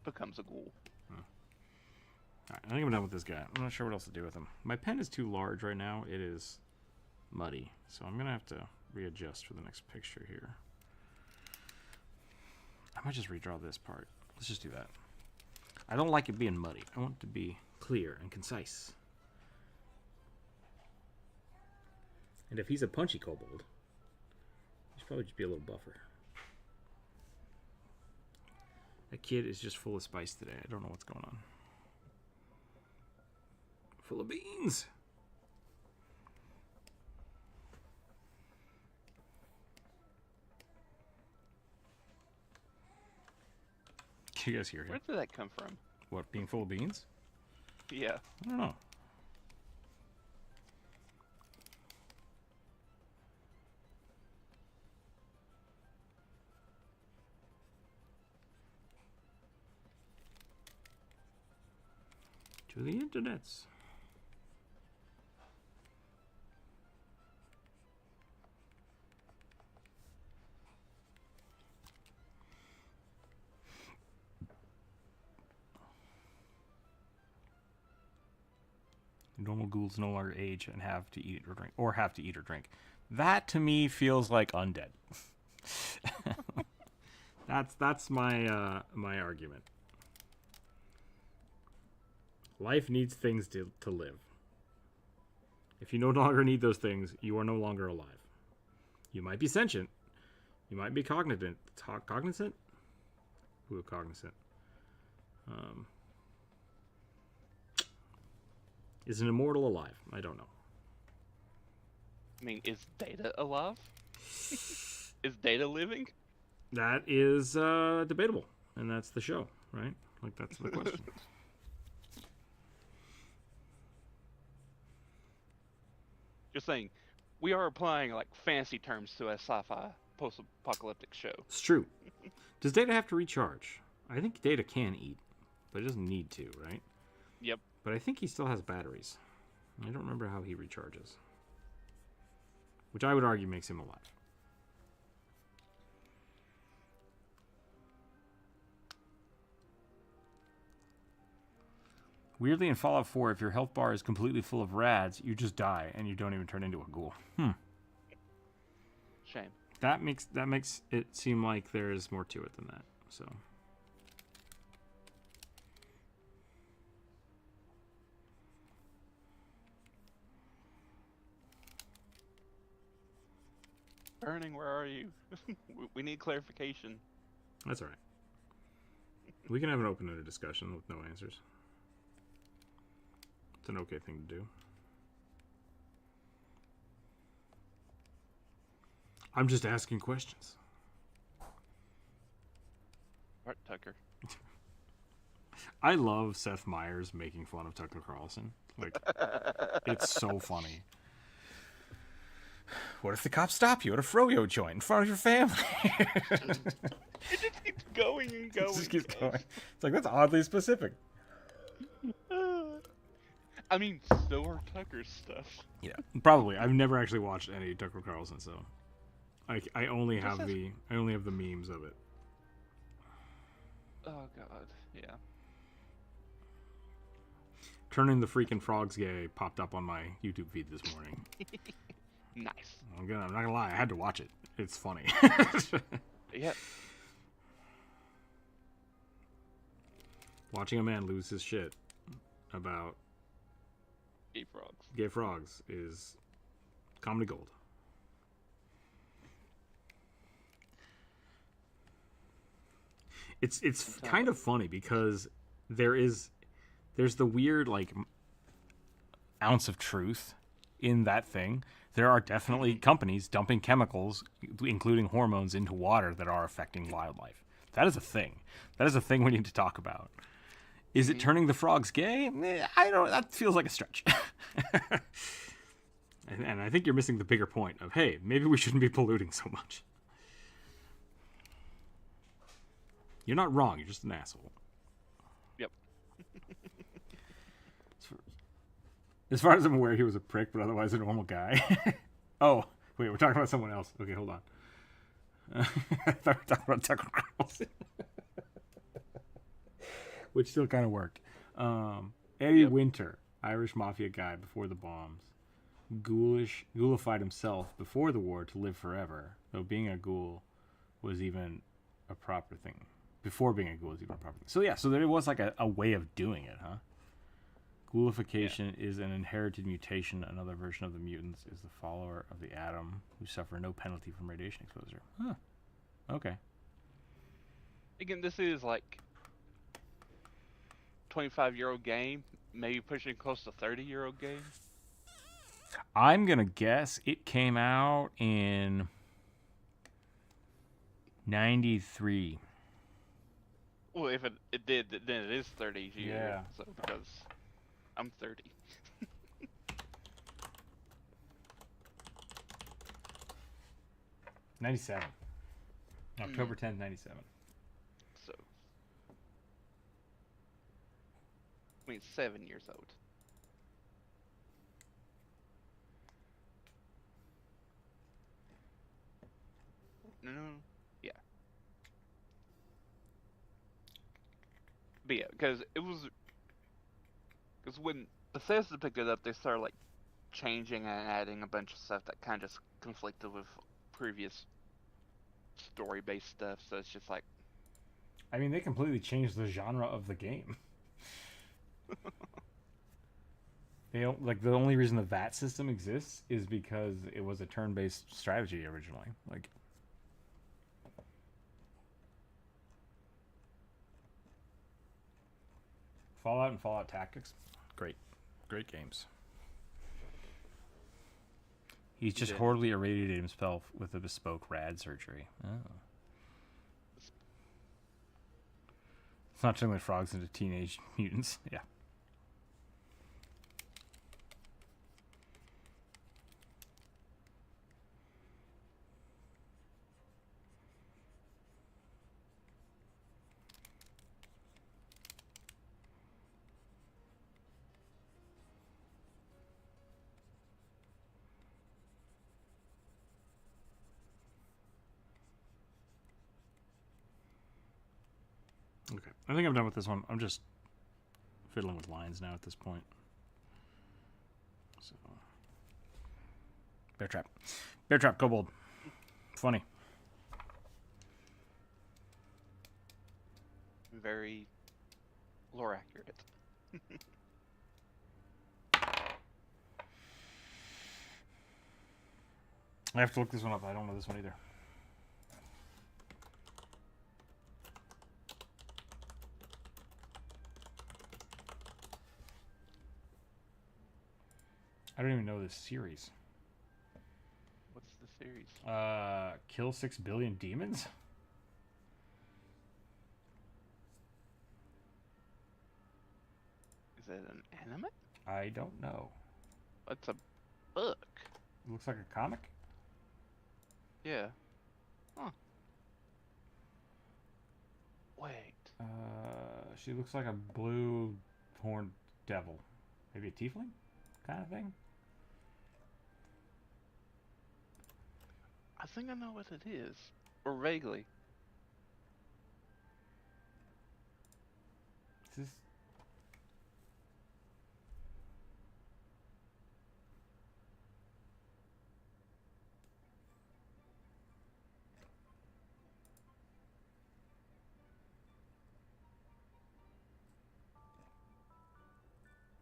becomes a ghoul. Alright, I think I'm done with this guy. I'm not sure what else to do with him. My pen is too large right now. It is muddy, so I'm gonna have to readjust for the next picture here. I might just redraw this part. Let's just do that. I don't like it being muddy. I want it to be clear and concise. And if he's a punchy kobold, he should probably just be a little buffer. That kid is just full of spice today. I don't know what's going on. Full of beans. Can you guys hear him? Where did that come from? What, being full of beans? Yeah. I don't know. To the internets. normal ghouls no longer age and have to eat or drink. That to me feels like undead. That's my my argument. Life needs things to live. If you no longer need those things, you are no longer alive. You might be sentient. You might be cognizant. Cognizant? Ooh, cognizant. Is an immortal alive? I don't know. I mean, is Data alive? Is Data living? That is debatable, and that's the show, right? Like, that's the question. Just saying, we are applying like fancy terms to a sci-fi post-apocalyptic show. It's true. Does Data have to recharge? I think Data can eat, but he doesn't need to, right? Yep. But I think he still has batteries. I don't remember how he recharges. Which I would argue makes him alive. Weirdly, in Fallout 4, if your health bar is completely full of rads, you just die and you don't even turn into a ghoul. Shame. That makes it seem like there is more to it than that. So. Burning, where are you? We need clarification. That's all right. We can have an open-ended discussion with no answers. It's an okay thing to do. I'm just asking questions. Art Tucker. I love Seth Meyers making fun of Tucker Carlson. Like, it's so funny. What if the cops stop you at a froyo joint in front of your family? It just keeps going and going. It just keeps going. It's like, that's oddly specific. I mean, so are Tucker's stuff. Yeah, probably. I've never actually watched any Tucker Carlson, so I only have the memes of it. Oh god, yeah. Turning the freaking frogs gay popped up on my YouTube feed this morning. Nice. I'm not gonna lie, I had to watch it. It's funny. Yep. Watching a man lose his shit about gay frogs is comedy gold. It's kind of funny because there's the weird like ounce of truth in that thing. There are definitely companies dumping chemicals, including hormones, into water that are affecting wildlife. That is a thing. That is a thing we need to talk about. Is it turning the frogs gay? I don't know. That feels like a stretch. And I think you're missing the bigger point of, hey, maybe we shouldn't be polluting so much. You're not wrong. You're just an asshole. Yep. As far as I'm aware, he was a prick, but otherwise a normal guy. Oh, wait, we're talking about someone else. Okay, hold on. I thought we were talking about Tucker Carlson. Which still kind of worked. Eddie Winter, Irish mafia guy before the bombs. Ghoulified himself before the war to live forever, though being a ghoul was even a proper thing. Before being a ghoul was even a proper thing. So yeah, so there was like a way of doing it, huh? Ghoulification is an inherited mutation. Another version of the mutants is the follower of the atom who suffer no penalty from radiation exposure. Huh. Okay. Again, this is like 25-year-old game, maybe pushing close to 30-year-old game. I'm going to guess it came out in 93. Well, if it did, then it is 30 years. Yeah. So, because I'm 30. 97. October 10th, 97. So, I mean, 7 years old. No, yeah. But yeah, because when Bethesda picked it up. They started like changing and adding a bunch of stuff that kind of just conflicted with previous story-based stuff. So it's just like, I mean, they completely changed the genre of the game. They don't, like, the only reason the VAT system exists is because it was a turn-based strategy originally. Like, Fallout and Fallout Tactics, great, great games. He's just horribly irradiated himself with a bespoke rad surgery. Oh. It's not turning frogs into teenage mutants. Yeah. Okay. I think I'm done with this one. I'm just fiddling with lines now at this point. So, Bear Trap. Bear Trap, Kobold. Funny. very lore accurate. I have to look this one up. I don't know this one either. I don't even know this series. What's the series? Kill 6 billion demons? Is it an anime? I don't know. It's a book. It looks like a comic. Yeah. Huh. Wait. She looks like a blue horned devil. Maybe a tiefling kind of thing? I think I know what it is. Or vaguely. Is this...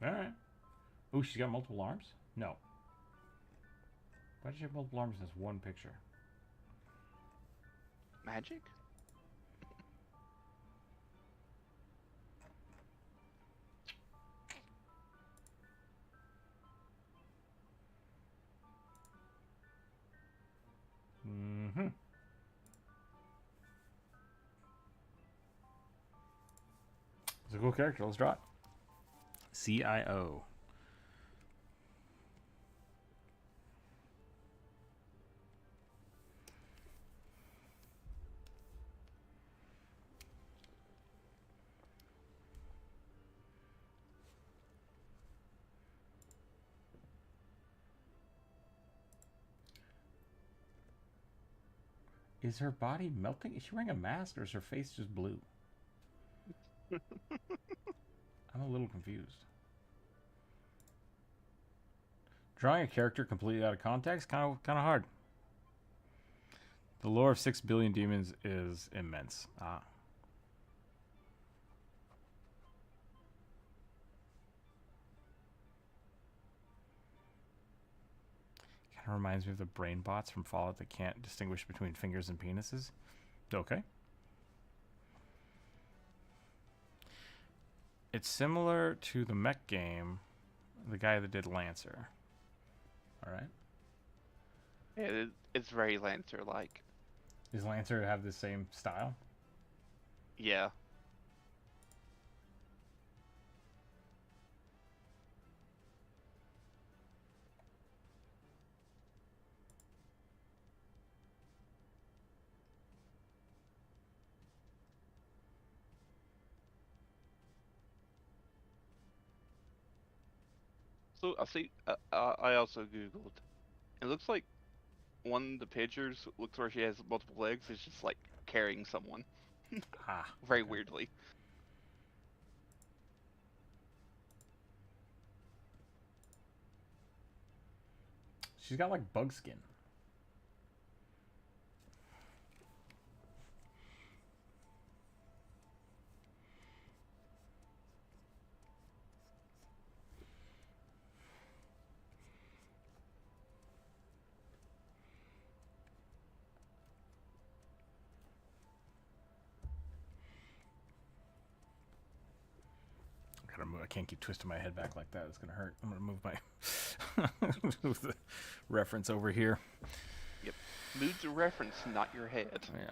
Alright. Oh, she's got multiple arms? No. Why does she have multiple arms in this one picture? Magic? Mm-hmm. It's a cool character. Let's draw it. CIO. Is her body melting? Is she wearing a mask or is her face just blue? I'm a little confused. Drawing a character completely out of context, kind of hard. The lore of 6 billion demons is immense. Ah. Kind of reminds me of the brain bots from Fallout that can't distinguish between fingers and penises. Okay. It's similar to the mech game, the guy that did Lancer. All right. Yeah, it's very Lancer-like. Does Lancer have the same style? Yeah. So I see. I also googled. It looks like one of the pictures looks where she has multiple legs. It's just like carrying someone. Ah. Very Okay. weirdly. She's got like bug skin. I can't keep twisting my head back like that. It's gonna hurt. I'm gonna move my move the reference over here. Yep. Move the reference, not your head. Yeah.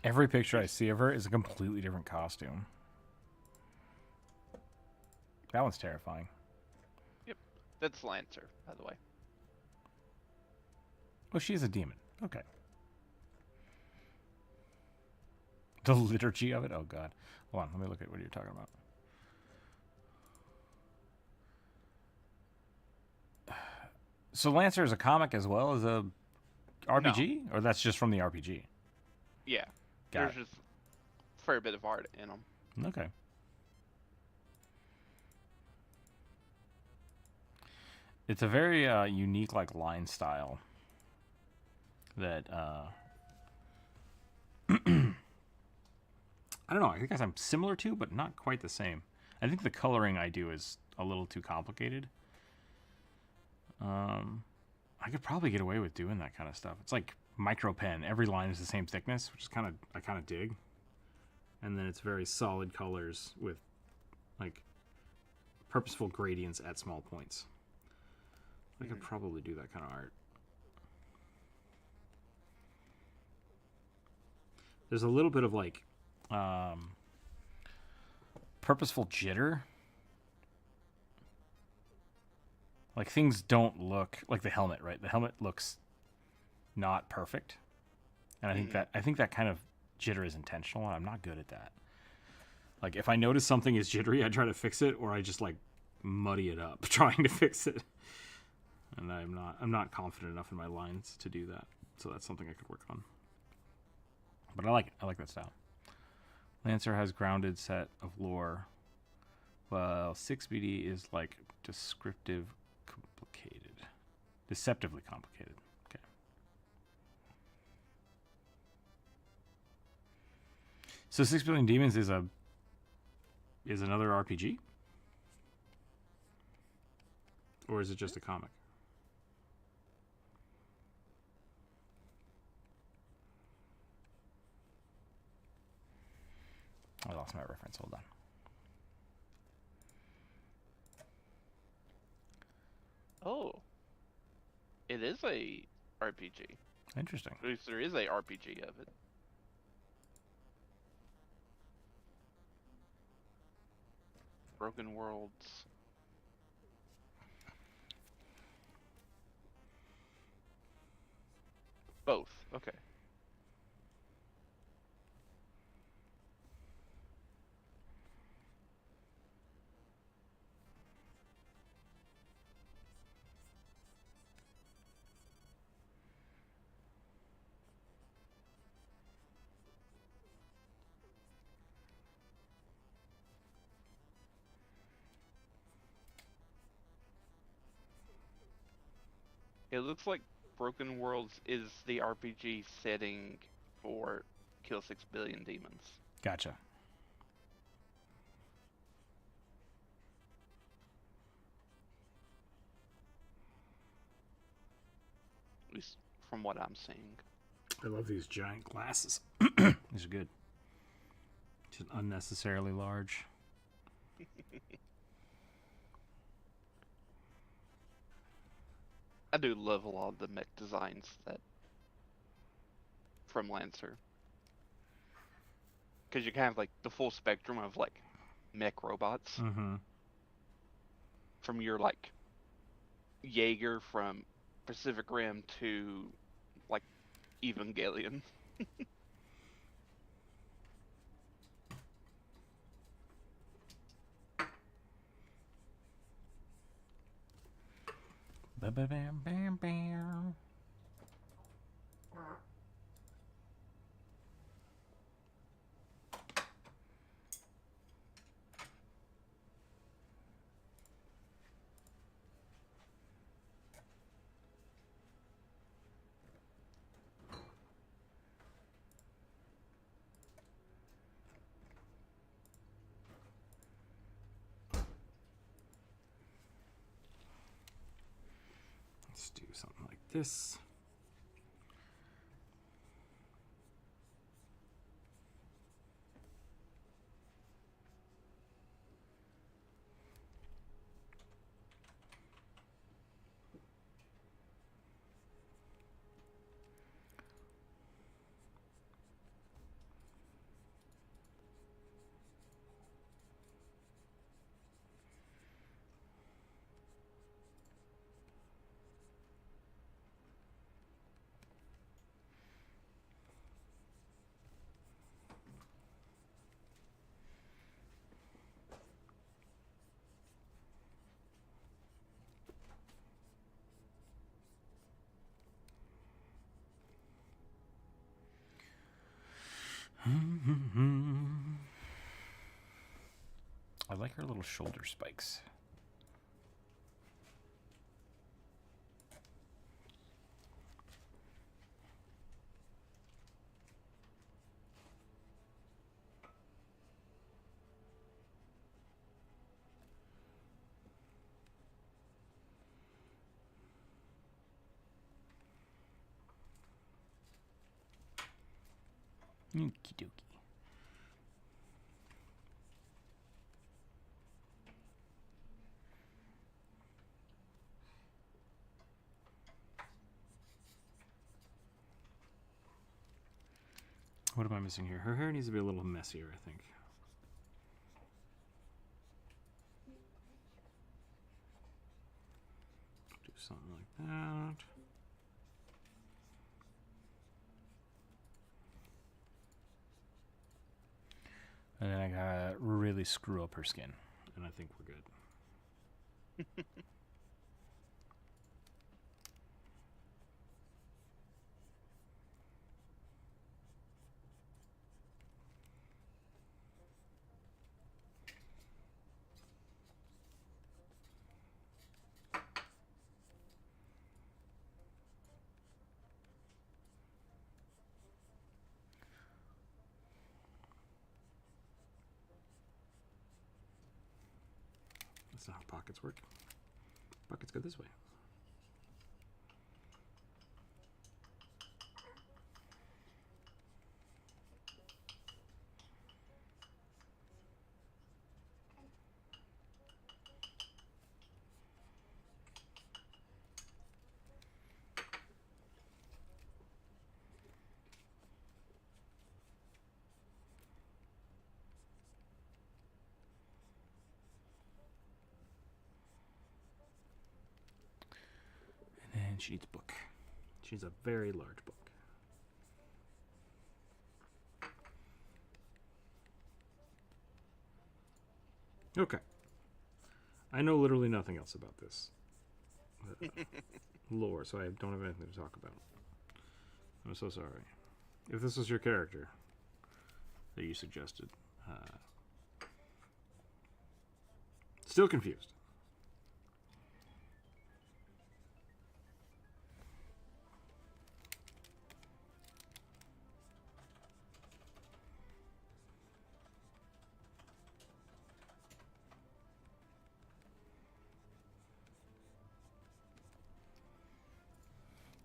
Every picture I see of her is a completely different costume. That one's terrifying. Yep. That's Lancer, by the way. Oh, she's a demon. Okay. The liturgy of it? Oh, God. Hold on. Let me look at what you're talking about. So Lancer is a comic as well as a RPG? No. Or that's just from the RPG? Yeah. There's just a fair bit of art in them. Okay. It's a very unique, like, line style that I don't know. I guess I'm similar to, but not quite the same. I think the coloring I do is a little too complicated. I could probably get away with doing that kind of stuff. It's like micro pen. Every line is the same thickness, which is I kind of dig. And then it's very solid colors with like purposeful gradients at small points. I could probably do that kind of art. There's a little bit of like purposeful jitter. Like things don't look like the helmet, right? The helmet looks not perfect. And I think that kind of jitter is intentional, and I'm not good at that. Like if I notice something is jittery, I try to fix it, or I just like muddy it up trying to fix it. And I'm not confident enough in my lines to do that. So that's something I could work on. But I like it. I like that style. Lancer has grounded set of lore. Well, 6BD is like descriptive complicated. Deceptively complicated. Okay. So 6 Billion Demons is another RPG? Or is it just a comic? I lost my reference. Hold on. Oh. It is a RPG. Interesting. At least there is a RPG of it. Broken Worlds. Both. Okay. It looks like Broken Worlds is the RPG setting for Kill 6 Billion Demons. Gotcha. At least from what I'm seeing. I love these giant glasses. These are good. Just unnecessarily large. I do love a lot of the mech designs that from Lancer. Because you can have like the full spectrum of like mech robots. Mm-hmm. From your like Jaeger from Pacific Rim to like Evangelion. Ba-ba-bam-bam-bam. Let's do something like this. I like her little shoulder spikes. Okie dokie. What am I missing here? Her hair needs to be a little messier, I think. Do something like that. And then I gotta really screw up her skin. And I think we're good. That's not how pockets work. Pockets go this way. And she needs a book. She needs a very large book. Okay. I know literally nothing else about this lore, so I don't have anything to talk about. I'm so sorry. If this was your character that you suggested, still confused.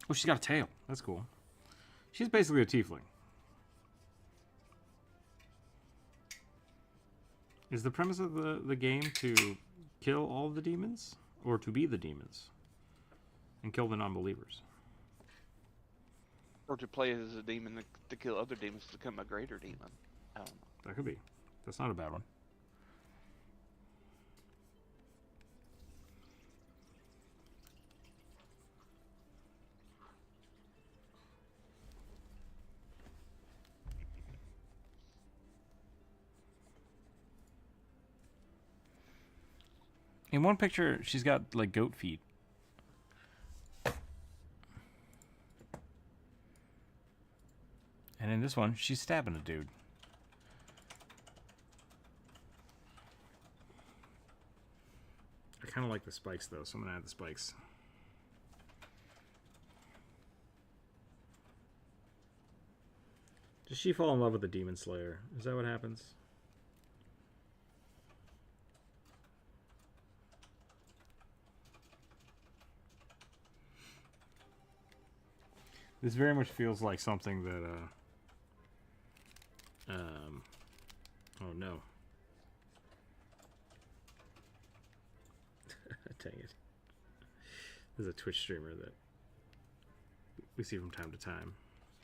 Oh, she's got a tail. That's cool. She's basically a tiefling. Is the premise of the game to kill all the demons? Or to be the demons? And kill the non-believers? Or to play as a demon to kill other demons to become a greater demon. I don't know. That could be. That's not a bad one. In one picture, she's got, like, goat feet. And in this one, she's stabbing a dude. I kind of like the spikes, though, so I'm going to add the spikes. Does she fall in love with the Demon Slayer? Is that what happens? This very much feels like something that, oh no. Dang it. There's a Twitch streamer that we see from time to time.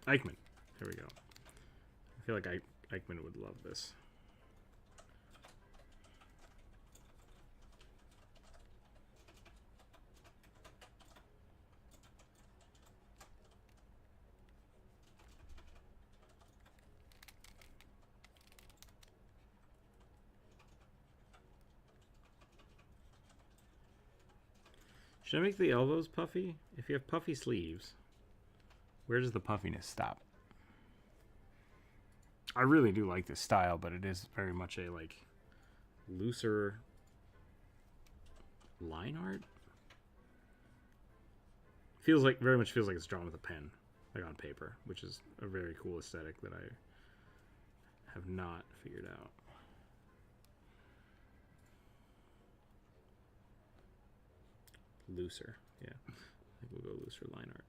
Eichmann. Here we go. I feel like Eichmann would love this. Should I make the elbows puffy? If you have puffy sleeves, where does the puffiness stop? I really do like this style, but it is very much a, like, looser line art. Feels like, very much feels like it's drawn with a pen, like on paper, which is a very cool aesthetic that I have not figured out. Looser, yeah. I think we'll go looser line art.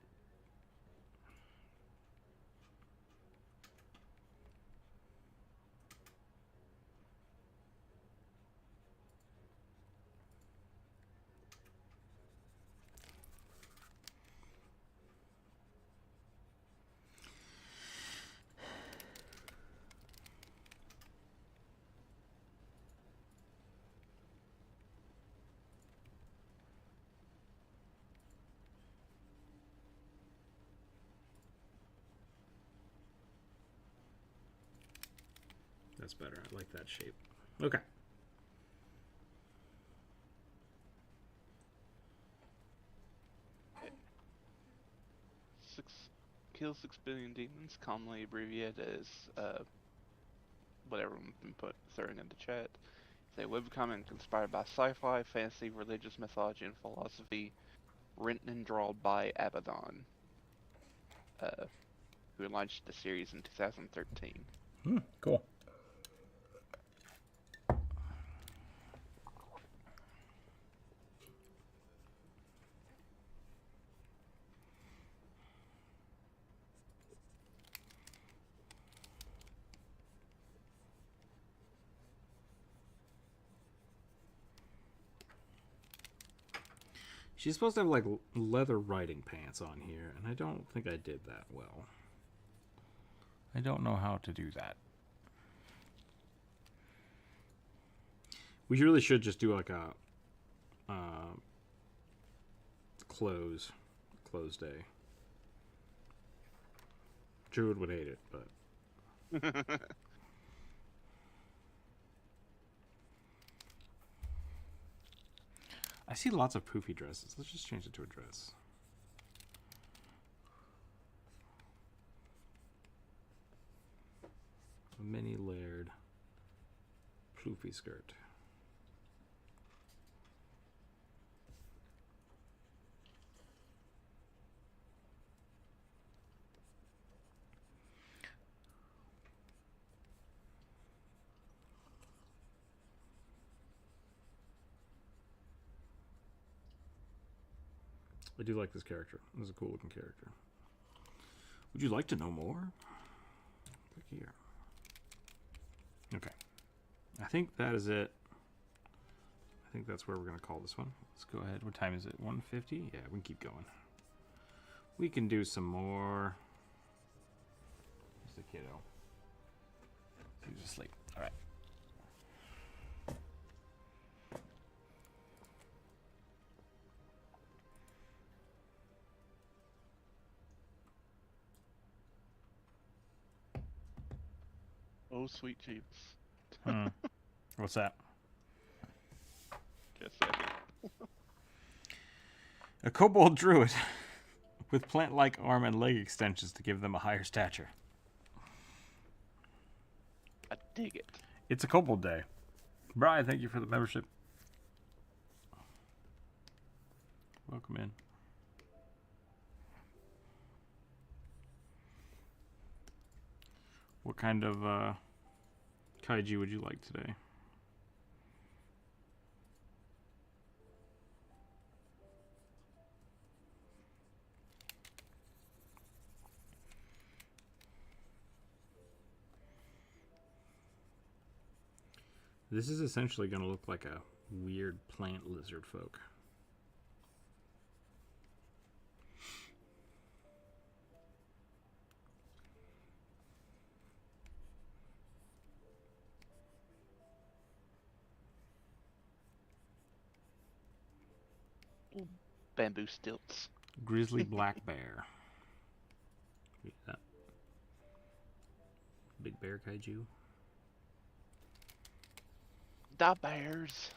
That's better. I like that shape. Okay. Kill 6 billion demons, commonly abbreviated as whatever we've been throwing into chat. It's a webcomic inspired by sci-fi, fantasy, religious mythology, and philosophy, written and drawn by Abaddon, who launched the series in 2013. Cool. She's supposed to have, like, leather riding pants on here, and I don't think I did that well. I don't know how to do that. We really should just do, like, a close day. Druid would hate it, but... I see lots of poofy dresses. Let's just change it to a dress. A mini layered poofy skirt. I do like this character. This is a cool looking character. Would you like to know more? Click here. Okay. I think that is it. I think that's where we're going to call this one. Let's go ahead. What time is it? 1:50? Yeah, we can keep going. We can do some more. Where's the kiddo? He's asleep. All right. Oh, sweet Jesus. What's that? Just a second. A kobold druid with plant-like arm and leg extensions to give them a higher stature. I dig it. It's a kobold day. Brian, thank you for the membership. Welcome in. What kind of kaiju would you like today? This is essentially going to look like a weird plant lizard folk. Bamboo stilts. Grizzly black bear. Read that. Big bear kaiju. Da bears.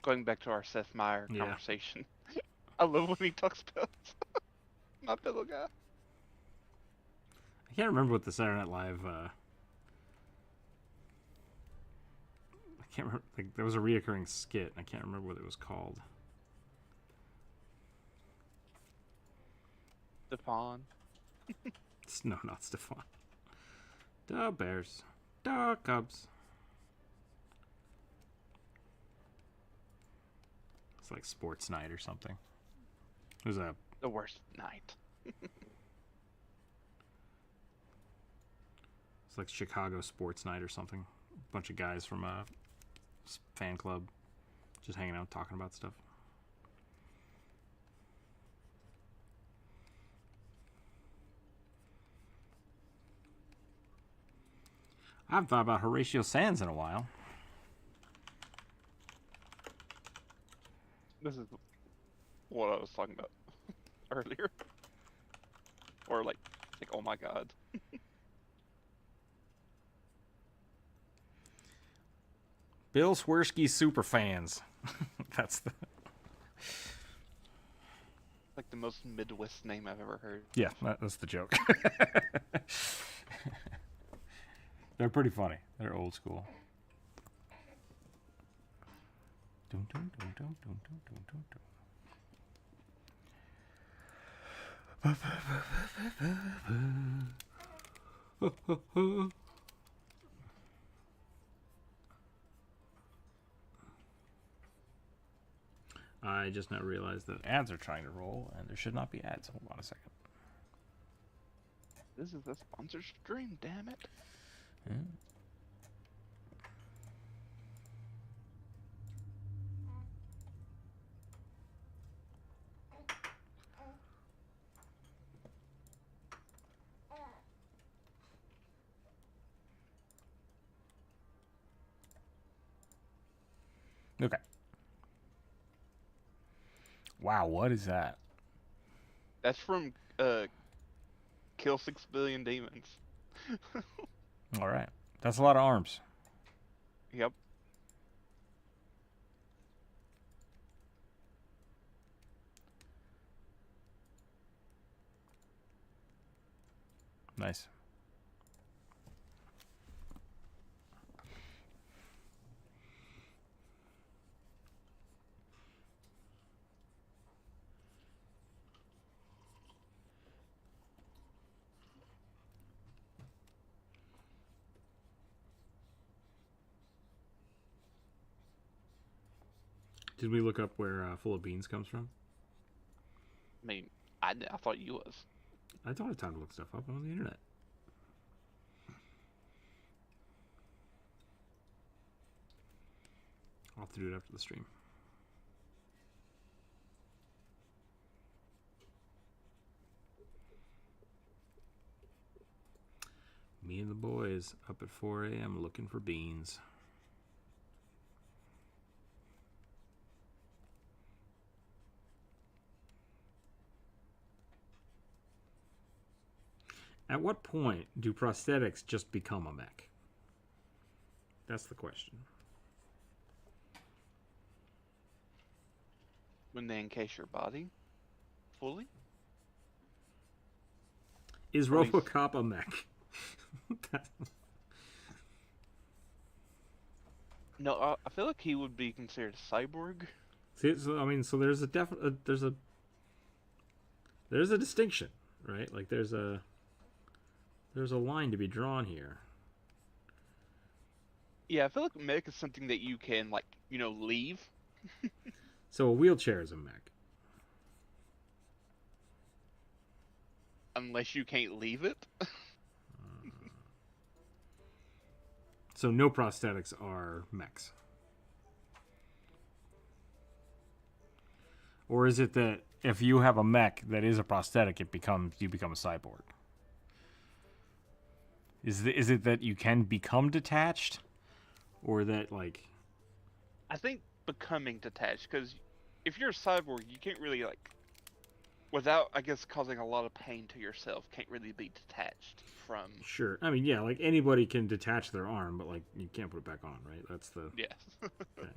Going back to our Seth Meyer conversation. I love when he talks about my pillow guy. I can't remember what the Saturday Night Live. I can't remember. Like, there was a reoccurring skit. I can't remember what it was called. Stefan. No, not Stefan. Da bears. Da cubs. It's like sports night or something. It was the worst night. It's like Chicago sports night or something. A bunch of guys from a fan club just hanging out talking about stuff. I haven't thought about Horatio Sands in a while. This is what I was talking about earlier. Or like oh my god. Bill Swirsky super fans. That's the like the most Midwest name I've ever heard. Yeah, that's the joke. They're pretty funny. They're old school. Dun, dun, dun, dun, dun, dun, dun, dun. I just now realized that ads are trying to roll, and there should not be ads. Hold on a second. This is a sponsored stream, damn it. Okay. Wow, what is that? That's from Kill 6 Billion Demons. All right. That's a lot of arms. Yep. Nice. Did we look up where Full of Beans comes from? I mean, I thought you was. I thought I had time to look stuff up on the internet. I'll have to do it after the stream. Me and the boys up at 4 a.m. looking for beans. At what point do prosthetics just become a mech? That's the question. When they encase your body fully? Is RoboCop a mech? No, I feel like he would be considered a cyborg. See, so, I mean, so there's a there's a distinction, right? Like there's a line to be drawn here. Yeah, I feel like mech is something that you can, like, leave. So a wheelchair is a mech. Unless you can't leave it. So no prosthetics are mechs. Or is it that if you have a mech that is a prosthetic, you become a cyborg? Is it that you can become detached, or that like? I think becoming detached, because if you're a cyborg, you can't really without, I guess, causing a lot of pain to yourself, can't really be detached from. Sure. I mean, yeah, like anybody can detach their arm, but like you can't put it back on, right? That's the. Yes. Okay.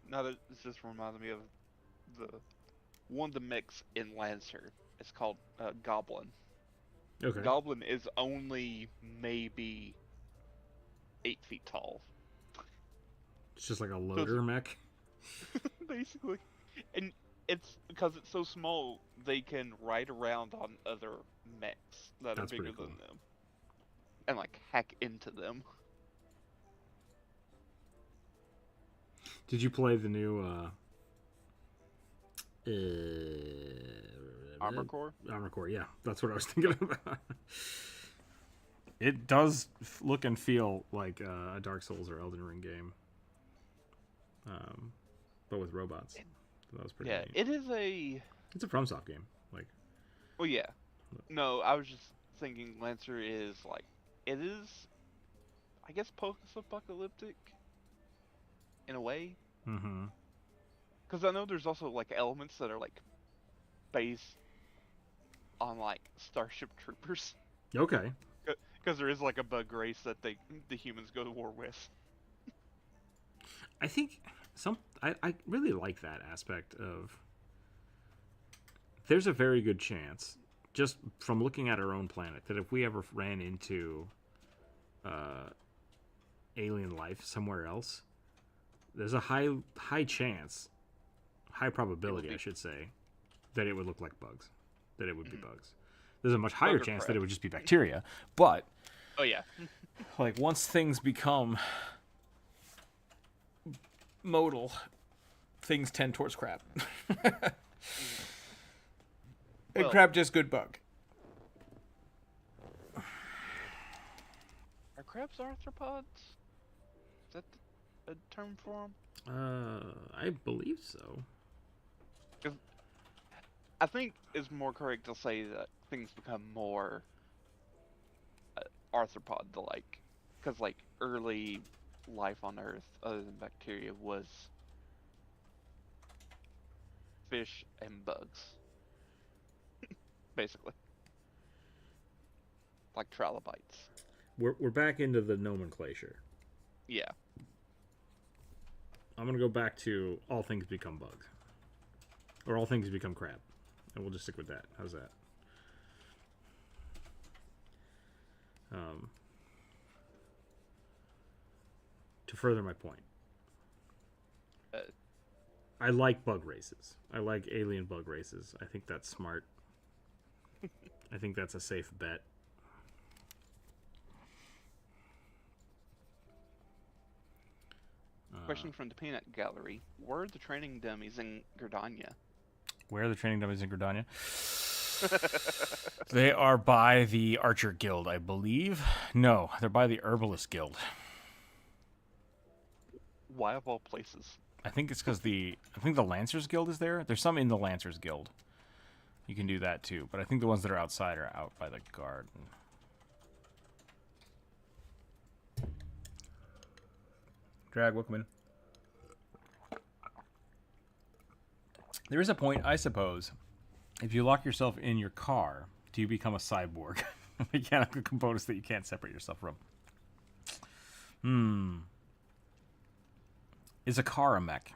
Now that this just reminded me of one of the mechs in Lancer. It's called Goblin. Okay. Goblin is only maybe 8 feet tall. It's just like a loader mech. Basically. And it's because it's so small, they can ride around on other mechs that That's are bigger pretty cool. than them. And hack into them. Did you play the new Armor Core? Armor Core, yeah. That's what I was thinking about. It does look and feel like a Dark Souls or Elden Ring game. But with robots. So that was pretty neat. It is a... It's a FromSoft game. Like. Well, yeah. No, I was just thinking Lancer is it is, I guess, post-apocalyptic in a way. Mm-hmm. Because I know there's also elements that are based on Starship Troopers. Okay. Because there is a bug race that the humans go to war with. I think I really like that aspect of. There's a very good chance, just from looking at our own planet, that if we ever ran into alien life somewhere else, there's a high chance, high probability, I should say, that it would look like bugs, that it would be bugs. There's a much higher chance that it would just be bacteria, but oh yeah, once things become modal, things tend towards crab. And crab just good bug. Are crabs arthropods? Is that a term for them? I believe so. I think it's more correct to say that things become more arthropod-like, because early life on Earth, other than bacteria, was fish and bugs, basically, like trilobites. We're back into the nomenclature. Yeah. I'm gonna go back to all things become bugs, or all things become crab, and we'll just stick with that. How's that? To further my point, I like bug races. I like alien bug races. I think that's smart. I think that's a safe bet. Question from the Peanut Gallery. Where are the training dummies in Gardania? Where are the training dummies in Gardania? They are by the Archer Guild, I believe. No, they're by the Herbalist Guild. Why of all places? I think it's because I think the Lancers Guild is there. There's some in the Lancers Guild. You can do that too, but I think the ones that are outside are out by the garden. Drag, welcome in. There is a point, I suppose, if you lock yourself in your car, do you become a cyborg? Mechanical components that you can't separate yourself from. Is a car a mech?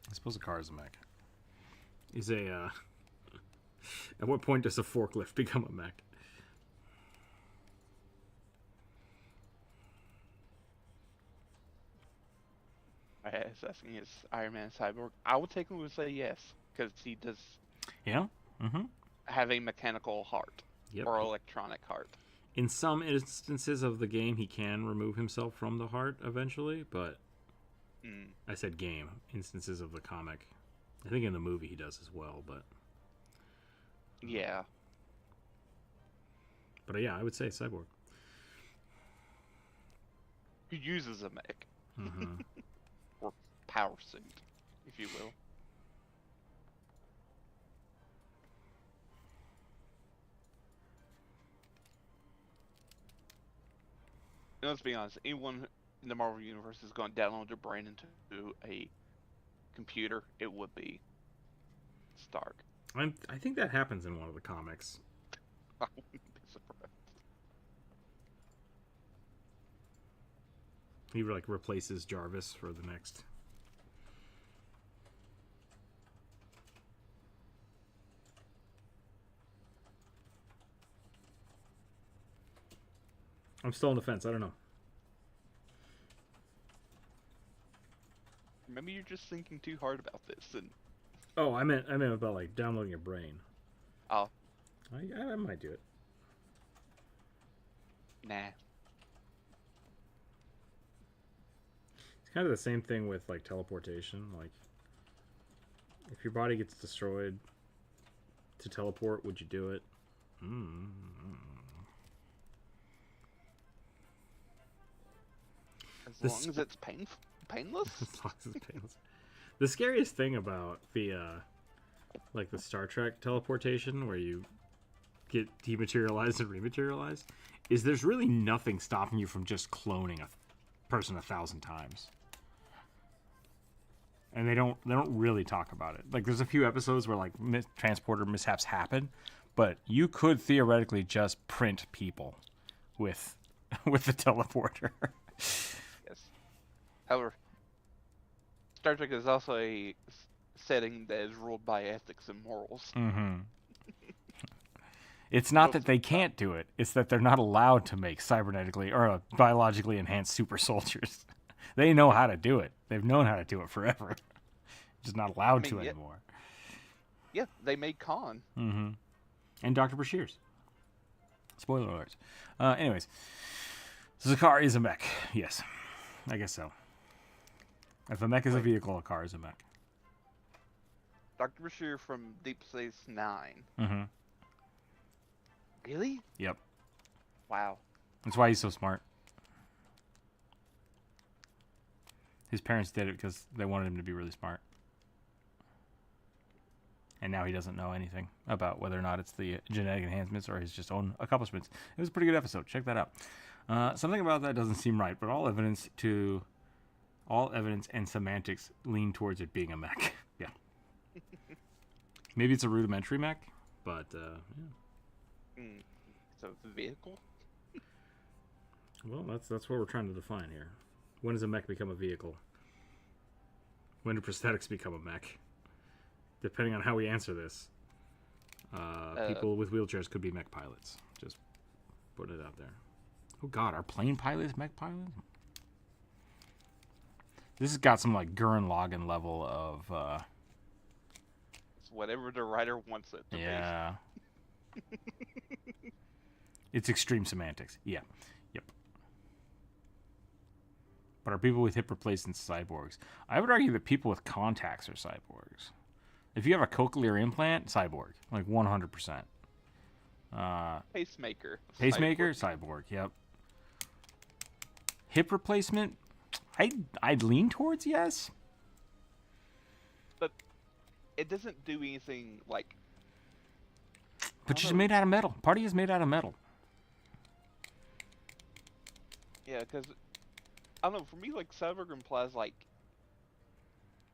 I suppose a car is a mech. Is a, at what point does a forklift become a mech? I was asking, is Iron Man a cyborg? I would take him to say yes, because he does have a mechanical heart. Yep. Or electronic heart. In some instances of the game, he can remove himself from the heart eventually, but I said game. Instances of the comic. I think in the movie he does as well, but... Yeah. But yeah, I would say cyborg. He uses a mech. Or power suit, if you will. And let's be honest, anyone in the Marvel Universe is going to download their brain into a computer, it would be Stark. I think that happens in one of the comics. I wouldn't be surprised. He like replaces Jarvis for the next. I'm still on the fence. I don't know. Maybe you're just thinking too hard about this, and Oh, I meant about like downloading your brain. oh, I might do it. nah. It's kind of the same thing with like teleportation. Like, if your body gets destroyed to teleport, would you do it? As long as it's painless. As long as it's painless. The scariest thing about the like the Star Trek teleportation, where you get dematerialized and rematerialized, is there's really nothing stopping you from just cloning a person 1,000 times. And they don't really talk about it. Like, there's a few episodes where like transporter mishaps happen, but you could theoretically just print people with the teleporter. Yes. However, Star Trek is also a setting that is ruled by ethics and morals. It's not that they can't do it. It's that they're not allowed to make cybernetically or biologically enhanced super soldiers. They know how to do it. They've known how to do it forever. Just not allowed to anymore. Yeah, they made Khan. And Dr. Bashir's. Spoiler alerts. Anyways, Zakar is a mech. Yes, I guess so. If a mech is a vehicle, a car is a mech. Dr. Bashir from Deep Space Nine. Really? Yep. Wow. That's why he's so smart. His parents did it because they wanted him to be really smart. And now he doesn't know anything about whether or not it's the genetic enhancements or his just own accomplishments. It was a pretty good episode. Check that out. Something about that doesn't seem right, but all evidence and semantics lean towards it being a mech. Yeah. Maybe it's a rudimentary mech, but yeah. So it's a vehicle? Well, that's what we're trying to define here. When does a mech become a vehicle? When do prosthetics become a mech? Depending on how we answer this, people with wheelchairs could be mech pilots. Just put it out there. Oh God, are plane pilots mech pilots? This has got some like Gurren Lagann level of It's whatever the writer wants it to yeah. It's extreme semantics. Yeah. Yep. But are people with hip replacements cyborgs? I would argue that people with contacts are cyborgs. If you have a cochlear implant, cyborg, like 100%. Pacemaker. Pacemaker, cyborg. Yep. Hip replacement, I'd lean towards yes. But it doesn't do anything like. But she's made out of metal. Party is made out of metal. Yeah, because I don't know. For me, like cyborg implies like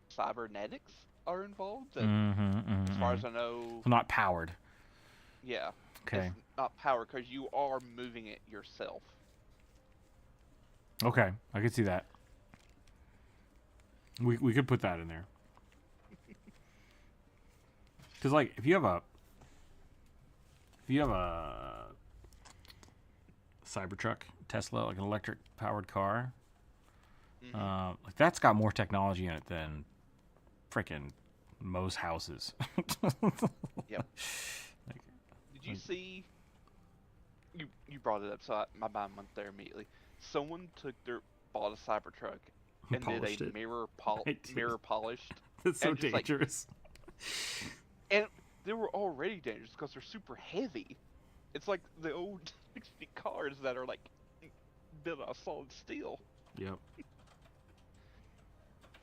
cybernetics are involved. And as far as I know, Not powered. yeah. Okay. It's not power because you are moving it yourself. Okay, I could see that. We could put that in there. Because like if you have a Cybertruck, Tesla, like an electric powered car, like that's got more technology in it than frickin' most houses. Yep. Did you see? You brought it up, so my mind went there immediately. Someone bought a Cybertruck and did a mirror polished. That's so just, dangerous. And they were already dangerous because they're super heavy. It's like the old 60 cars that are like built out of solid steel. Yep.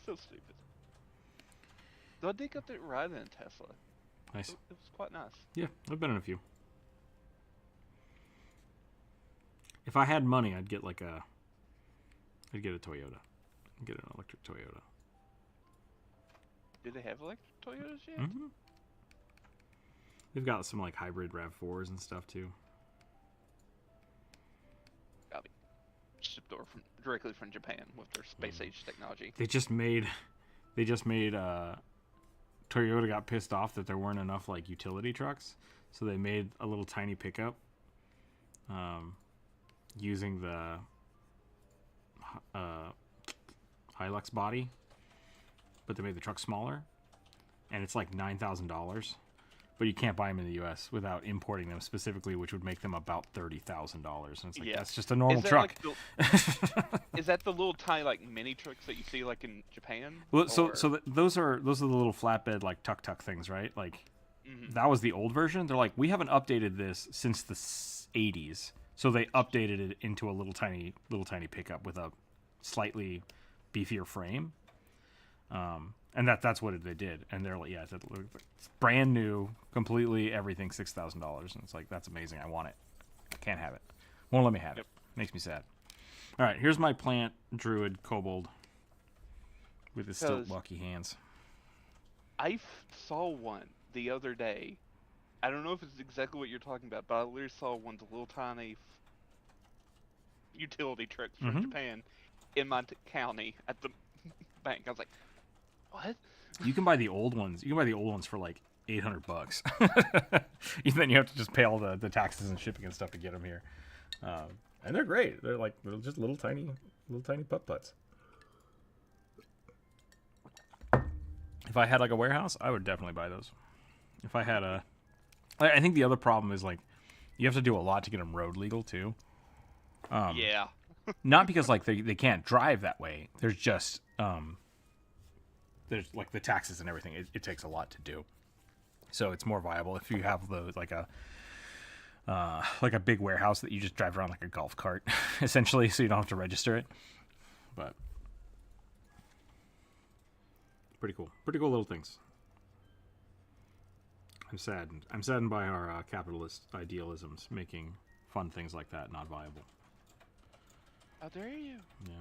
So stupid. Though I did get that ride in a Tesla. Nice. It was quite nice. Yeah, I've been in a few. If I had money, I'd get a Toyota. I'd get an electric Toyota. Do they have electric Toyotas yet? Mm-hmm. They've got some like hybrid RAV4s and stuff too. Gotta be shipped over directly from Japan with their space age technology. They just made Toyota got pissed off that there weren't enough like utility trucks, so they made a little tiny pickup using the Hilux body, but they made the truck smaller, and it's like $9,000, but you can't buy them in the U.S. without importing them specifically, which would make them about $30,000. And it's like that's just a normal truck. Is that the little tiny like mini trucks that you see like in Japan? Well, those are the little flatbed like tuk things, right? Like that was the old version. They're like, we haven't updated this since the 80s, so they updated it into a little tiny pickup with a slightly beefier frame. And that's what they did. And they're like, yeah, it's brand new, completely everything, $6,000. And it's like, that's amazing. I want it. Can't have it. Won't let me have it. Makes me sad. All right, here's my plant druid kobold with his stilt walkie hands. I saw one the other day. I don't know if it's exactly what you're talking about, but I literally saw one, the little tiny utility trucks from Japan in my county at the bank. I was like, what? You can buy the old ones. You can buy the old ones for like $800. Then you have to just pay all the taxes and shipping and stuff to get them here. And they're great. They're just little tiny putt-putts. If I had like a warehouse, I would definitely buy those. If I had I think the other problem is like you have to do a lot to get them road legal too. Yeah. Not because like they can't drive that way. There's just there's like the taxes and everything. It takes a lot to do. So it's more viable if you have like a big warehouse that you just drive around like a golf cart, essentially, so you don't have to register it. But pretty cool little things. I'm saddened by our capitalist idealisms making fun things like that not viable. How dare you? Yeah.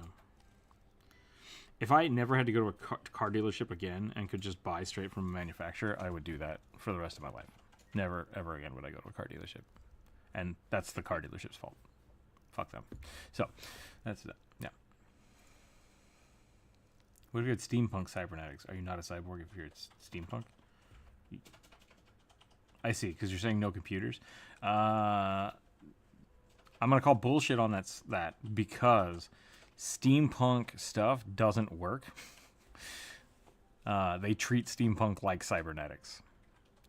If I never had to go to a car dealership again and could just buy straight from a manufacturer, I would do that for the rest of my life. Never, ever again would I go to a car dealership. And that's the car dealership's fault. Fuck them. So, that's that. Yeah. What if you had steampunk cybernetics? Are you not a cyborg if you're steampunk? I see, because you're saying no computers. I'm going to call bullshit on that because steampunk stuff doesn't work. They treat steampunk like cybernetics.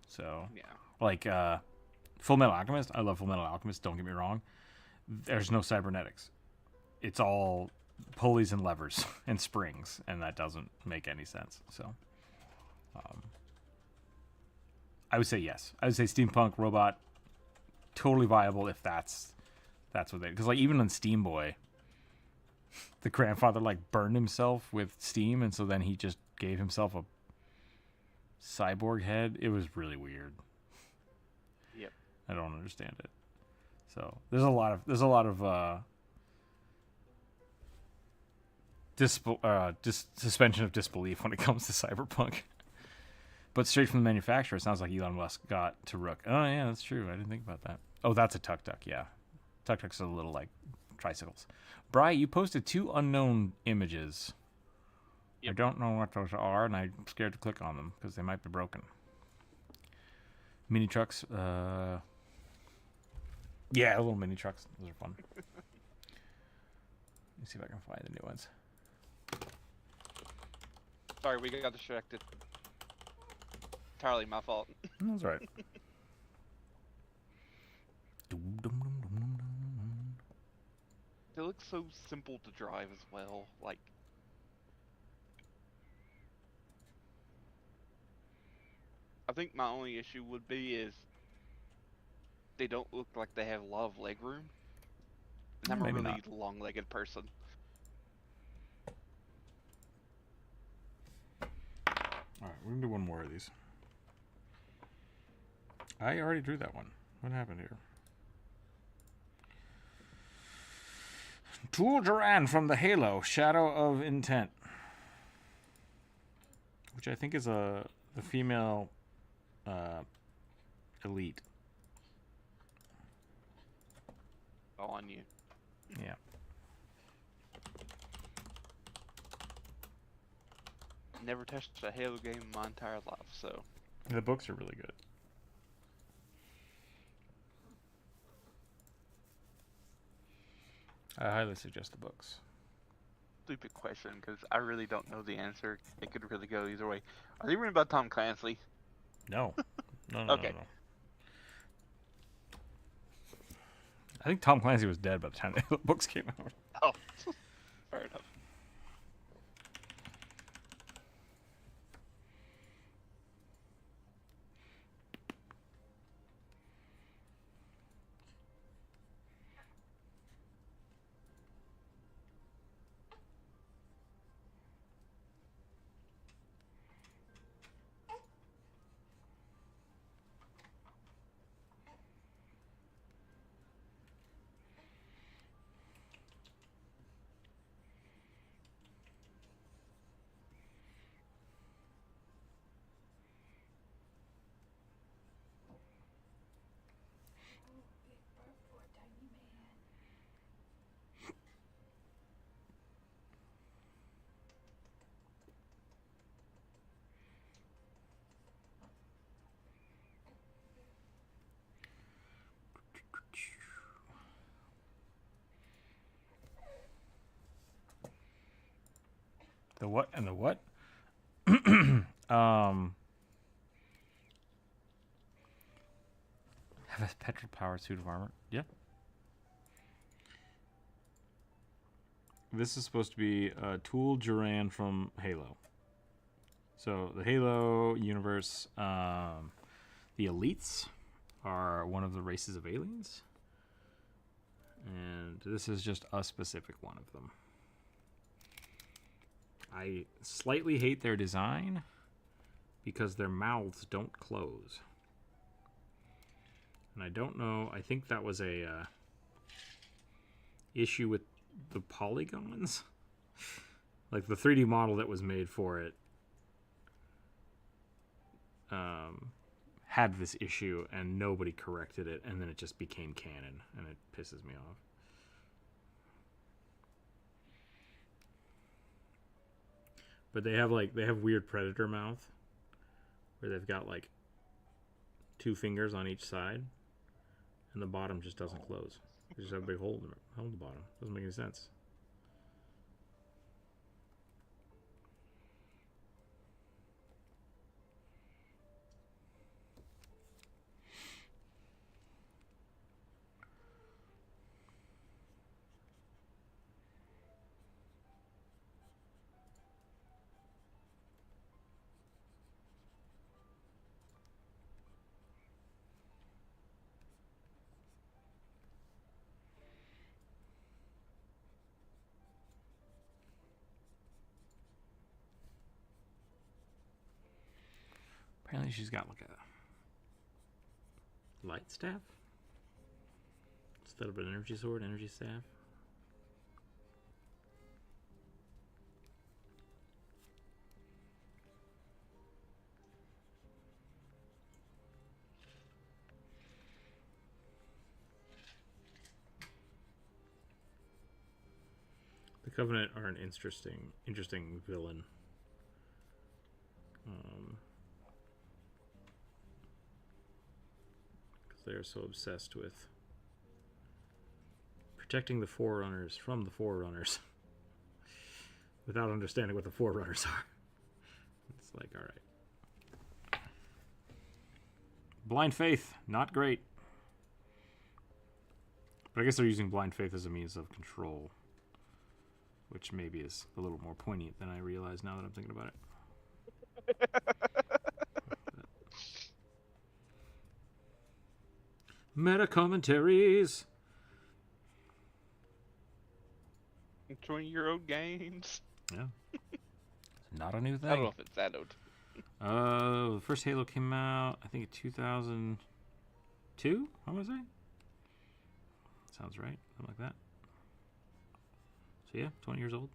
So, Yeah. like Full Metal Alchemist. I love Full Metal Alchemist. Don't get me wrong. There's no cybernetics. It's all pulleys and levers and springs, and that doesn't make any sense. So, I would say yes. I would say steampunk robot, totally viable if that's what they. Because like even on Steam Boy, the grandfather like burned himself with steam, and so then he just gave himself a cyborg head. It was really weird. Yep. I don't understand it. So there's a lot of suspension of disbelief when it comes to cyberpunk. But straight from the manufacturer, it sounds like Elon Musk got to Rook. Oh yeah, that's true. I didn't think about that. Oh, that's a tuk-tuk. Yeah, tuk-tuks are little like tricycles. Bri, you posted 2 unknown images. Yep. I don't know what those are, and I'm scared to click on them because they might be broken. Mini trucks. Yeah, little mini trucks. Those are fun. Let me see if I can find the new ones. Sorry, we got distracted. Entirely my fault. That's right. They look so simple to drive as well. Like, I think my only issue would be is they don't look like they have a lot of leg room. And I'm a really long-legged person. Alright, we're gonna do one more of these. I already drew that one. What happened here? Tool Duran from the Halo, Shadow of Intent. Which I think is the female elite. All on you. Yeah. Never touched a Halo game in my entire life, so. The books are really good. I highly suggest the books. Stupid question, because I really don't know the answer. It could really go either way. Are they reading about Tom Clancy? No. No. Okay. No. I think Tom Clancy was dead by the time the books came out. Oh, fair enough. The what and the what? Have a petrol powered suit of armor. Yeah. This is supposed to be Tool Duran from Halo. So the Halo universe, the elites are one of the races of aliens. And this is just a specific one of them. I slightly hate their design because their mouths don't close. And I don't know, I think that was a issue with the polygons. Like the 3D model that was made for it had this issue and nobody corrected it, and then it just became canon, and it pisses me off. But they have weird predator mouth where they've got like 2 fingers on each side and the bottom just doesn't close. They just have a big hole in the bottom. Doesn't make any sense. Apparently she's got like a light staff instead of an energy sword, energy staff. The Covenant are an interesting villain. Because they are so obsessed with protecting the Forerunners from the Forerunners without understanding what the Forerunners are. It's like, all right. Blind faith, not great. But I guess they're using blind faith as a means of control, which maybe is a little more poignant than I realize now that I'm thinking about it. Meta commentaries. 20-year-old games. Yeah. It's not a new thing. I don't know if it's that old. The first Halo came out, I think, in 2002. How was I? Sounds right. Something like that. So yeah, 20 years old.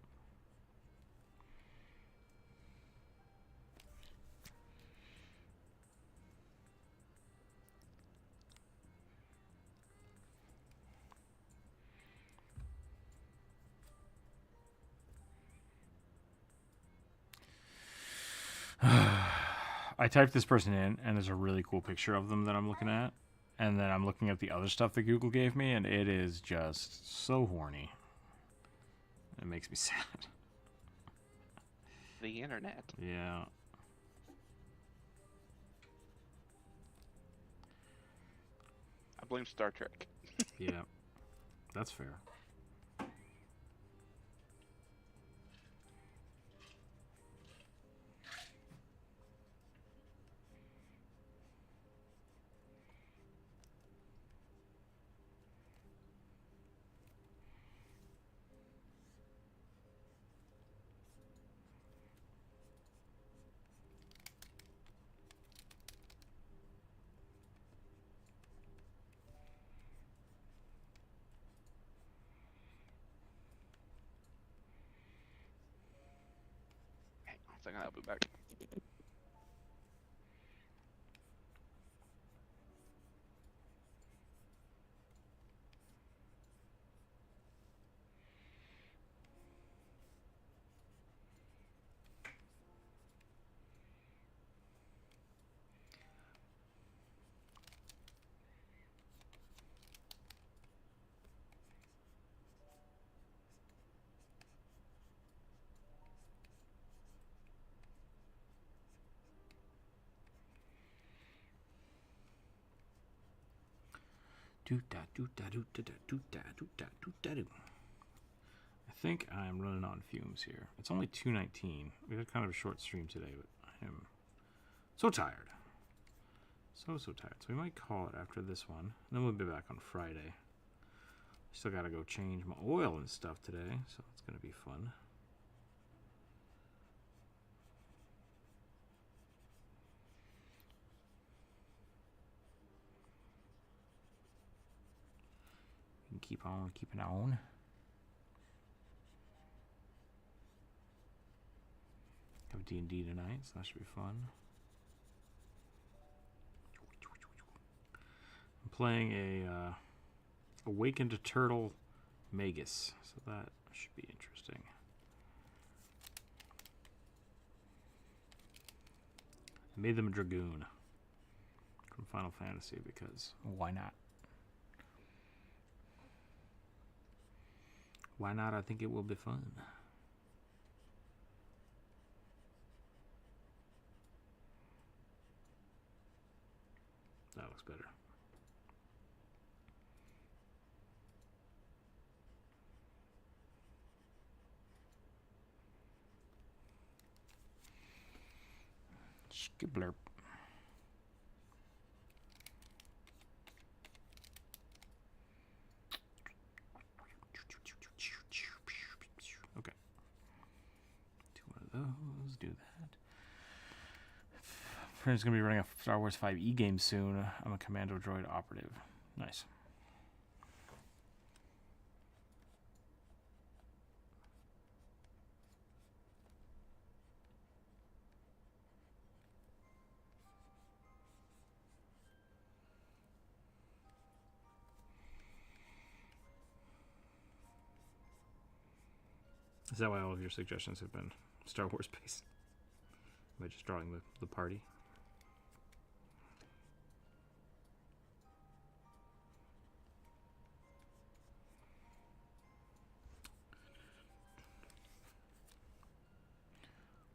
I typed this person in, and there's a really cool picture of them that I'm looking at. And then I'm looking at the other stuff that Google gave me, and it is just so horny. It makes me sad. The internet. Yeah. I blame Star Trek. Yeah. That's fair. Hang on a second, I'll be back. I think I'm running on fumes here. It's only 2:19. We had kind of a short stream today, but I am so tired. So tired. So we might call it after this one. And then we'll be back on Friday. Still gotta go change my oil and stuff today, so it's gonna be fun. We can keep on keeping on. Have D&D tonight, so that should be fun. I'm playing a Awakened Turtle Magus, so that should be interesting. I made them a Dragoon from Final Fantasy because why not? Why not? I think it will be fun. That looks better. Skibblurp. Okay. Do one of those, do that. friend's gonna be running a Star Wars 5e game soon. I'm a commando droid operative. Nice. Is that why all of your suggestions have been Star Wars based? By just drawing the party?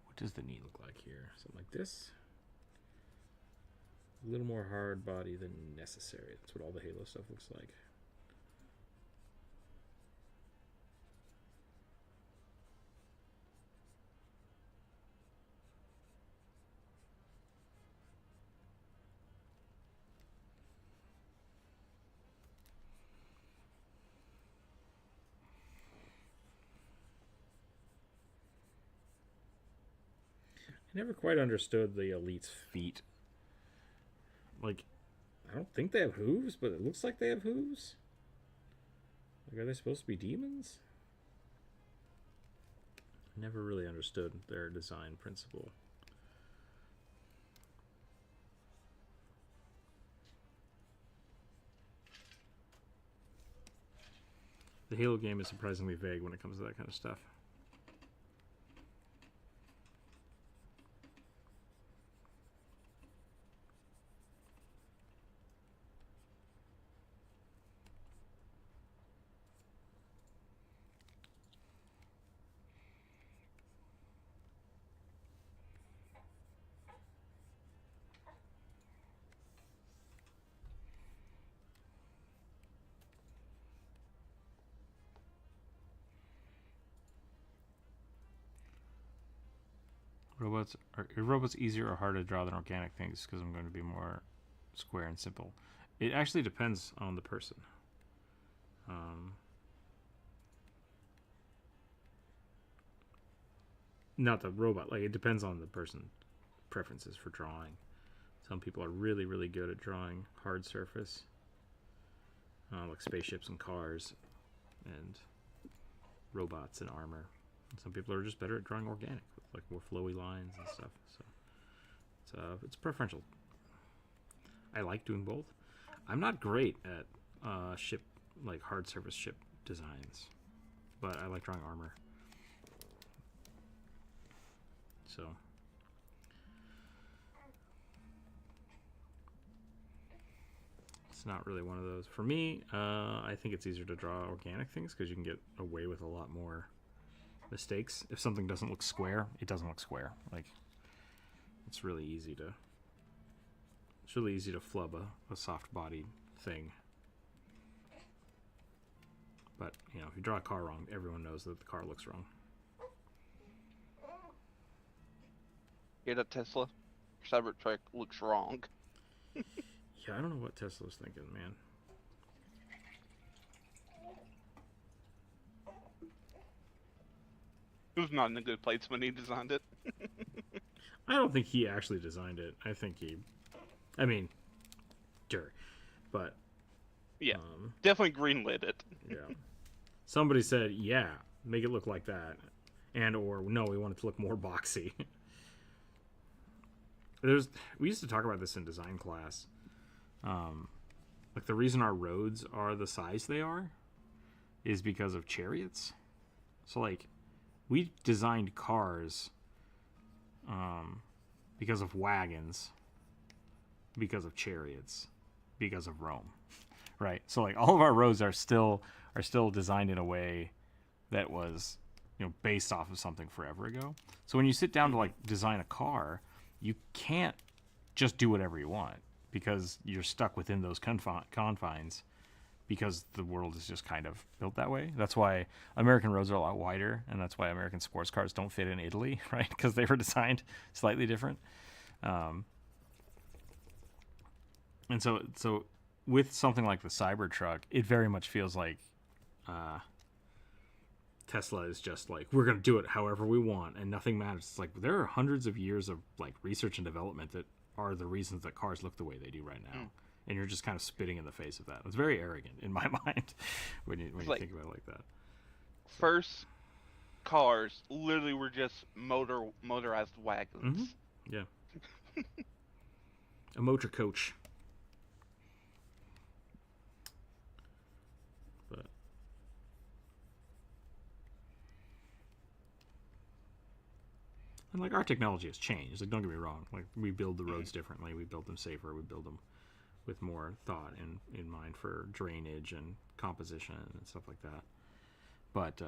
What does the knee look like here? Something like this? A little more hard body than necessary. That's what all the Halo stuff looks like. I never quite understood the elite's feet. Like, I don't think they have hooves, but it looks like they have hooves. Like, are they supposed to be demons? Never really understood their design principle. The Halo game is surprisingly vague when it comes to that kind of stuff. Are robots easier or harder to draw than organic things? Because I'm going to be more square and simple. It actually depends on the person. Not the robot. Like, it depends on the person preferences for drawing. Some people are really, really good at drawing hard surface, like spaceships and cars, and robots and armor. And some people are just better at drawing organic, with like more flowy lines and stuff. So it's preferential. I like doing both. I'm not great at ship, like hard surface ship designs, but I like drawing armor. So it's not really one of those. For me, I think it's easier to draw organic things because you can get away with a lot more mistakes. If something doesn't look square, it doesn't look square. Like, it's really easy to flub a soft bodied thing. But, you know, if you draw a car wrong, everyone knows that the car looks wrong. Get a Tesla? Cybertruck looks wrong. Yeah, I don't know what Tesla's thinking, man. It was not in a good place when he designed it. I don't think he actually designed it. I think I mean, sure. But, yeah, definitely greenlit it. Yeah. Somebody said, yeah, make it look like that. And, or, no, we want it to look more boxy. We used to talk about this in design class. Like, the reason our roads are the size they are is because of chariots. So, like, we designed cars because of wagons, because of chariots, because of Rome, right? So, like, all of our roads are still designed in a way that was, you know, based off of something forever ago. So when you sit down to, like, design a car, you can't just do whatever you want because you're stuck within those confines because the world is just kind of built that way. That's why American roads are a lot wider, and that's why American sports cars don't fit in Italy, right? Because they were designed slightly different. And so with something like the Cybertruck, it very much feels like Tesla is just like, we're going to do it however we want and nothing matters. It's like there are hundreds of years of like research and development that are the reasons that cars look the way they do right now. And you're just kind of spitting in the face of that. It's very arrogant in my mind when you like, think about it like that. First cars literally were just motorized wagons. Yeah. A motor coach. But and like our technology has changed. Like, don't get me wrong. Like, we build the roads differently. We build them safer. We build them with more thought in mind for drainage and composition and stuff like that. But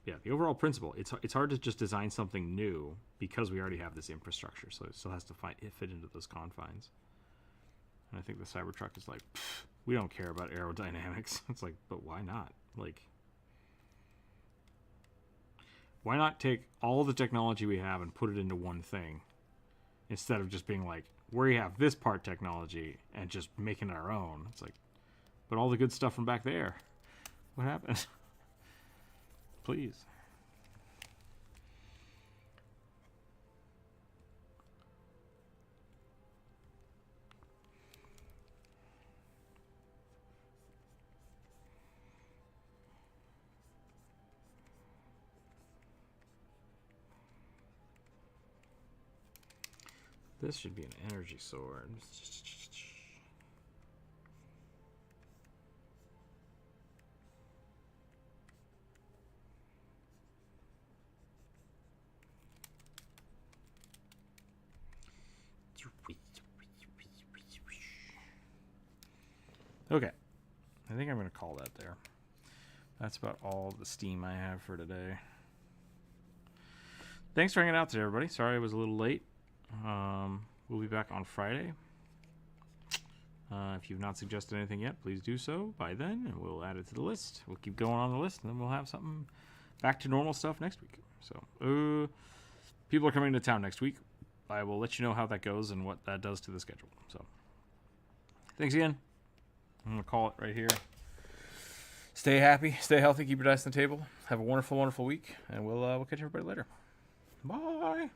yeah, the overall principle, it's hard to just design something new because we already have this infrastructure, so it still has to fit into those confines. And I think the Cybertruck is like, we don't care about aerodynamics. It's like, but why not? Like, why not take all the technology we have and put it into one thing instead of just being like, we have this part technology and just making it our own? It's like, but all the good stuff from back there, what happened? Please. This should be an energy sword. Okay, I think I'm going to call that there. That's about all the steam I have for today. Thanks for hanging out today, everybody. Sorry I was a little late. We'll be back on Friday. If you've not suggested anything yet, please do so by then, and we'll add it to the list. We'll keep going on the list, and then we'll have something back to normal stuff next week. So, people are coming to town next week. I will let you know how that goes and what that does to the schedule. So, thanks again. I'm going to call it right here. Stay happy, stay healthy, keep your dice on the table. Have a wonderful, wonderful week, and we'll catch everybody later. Bye.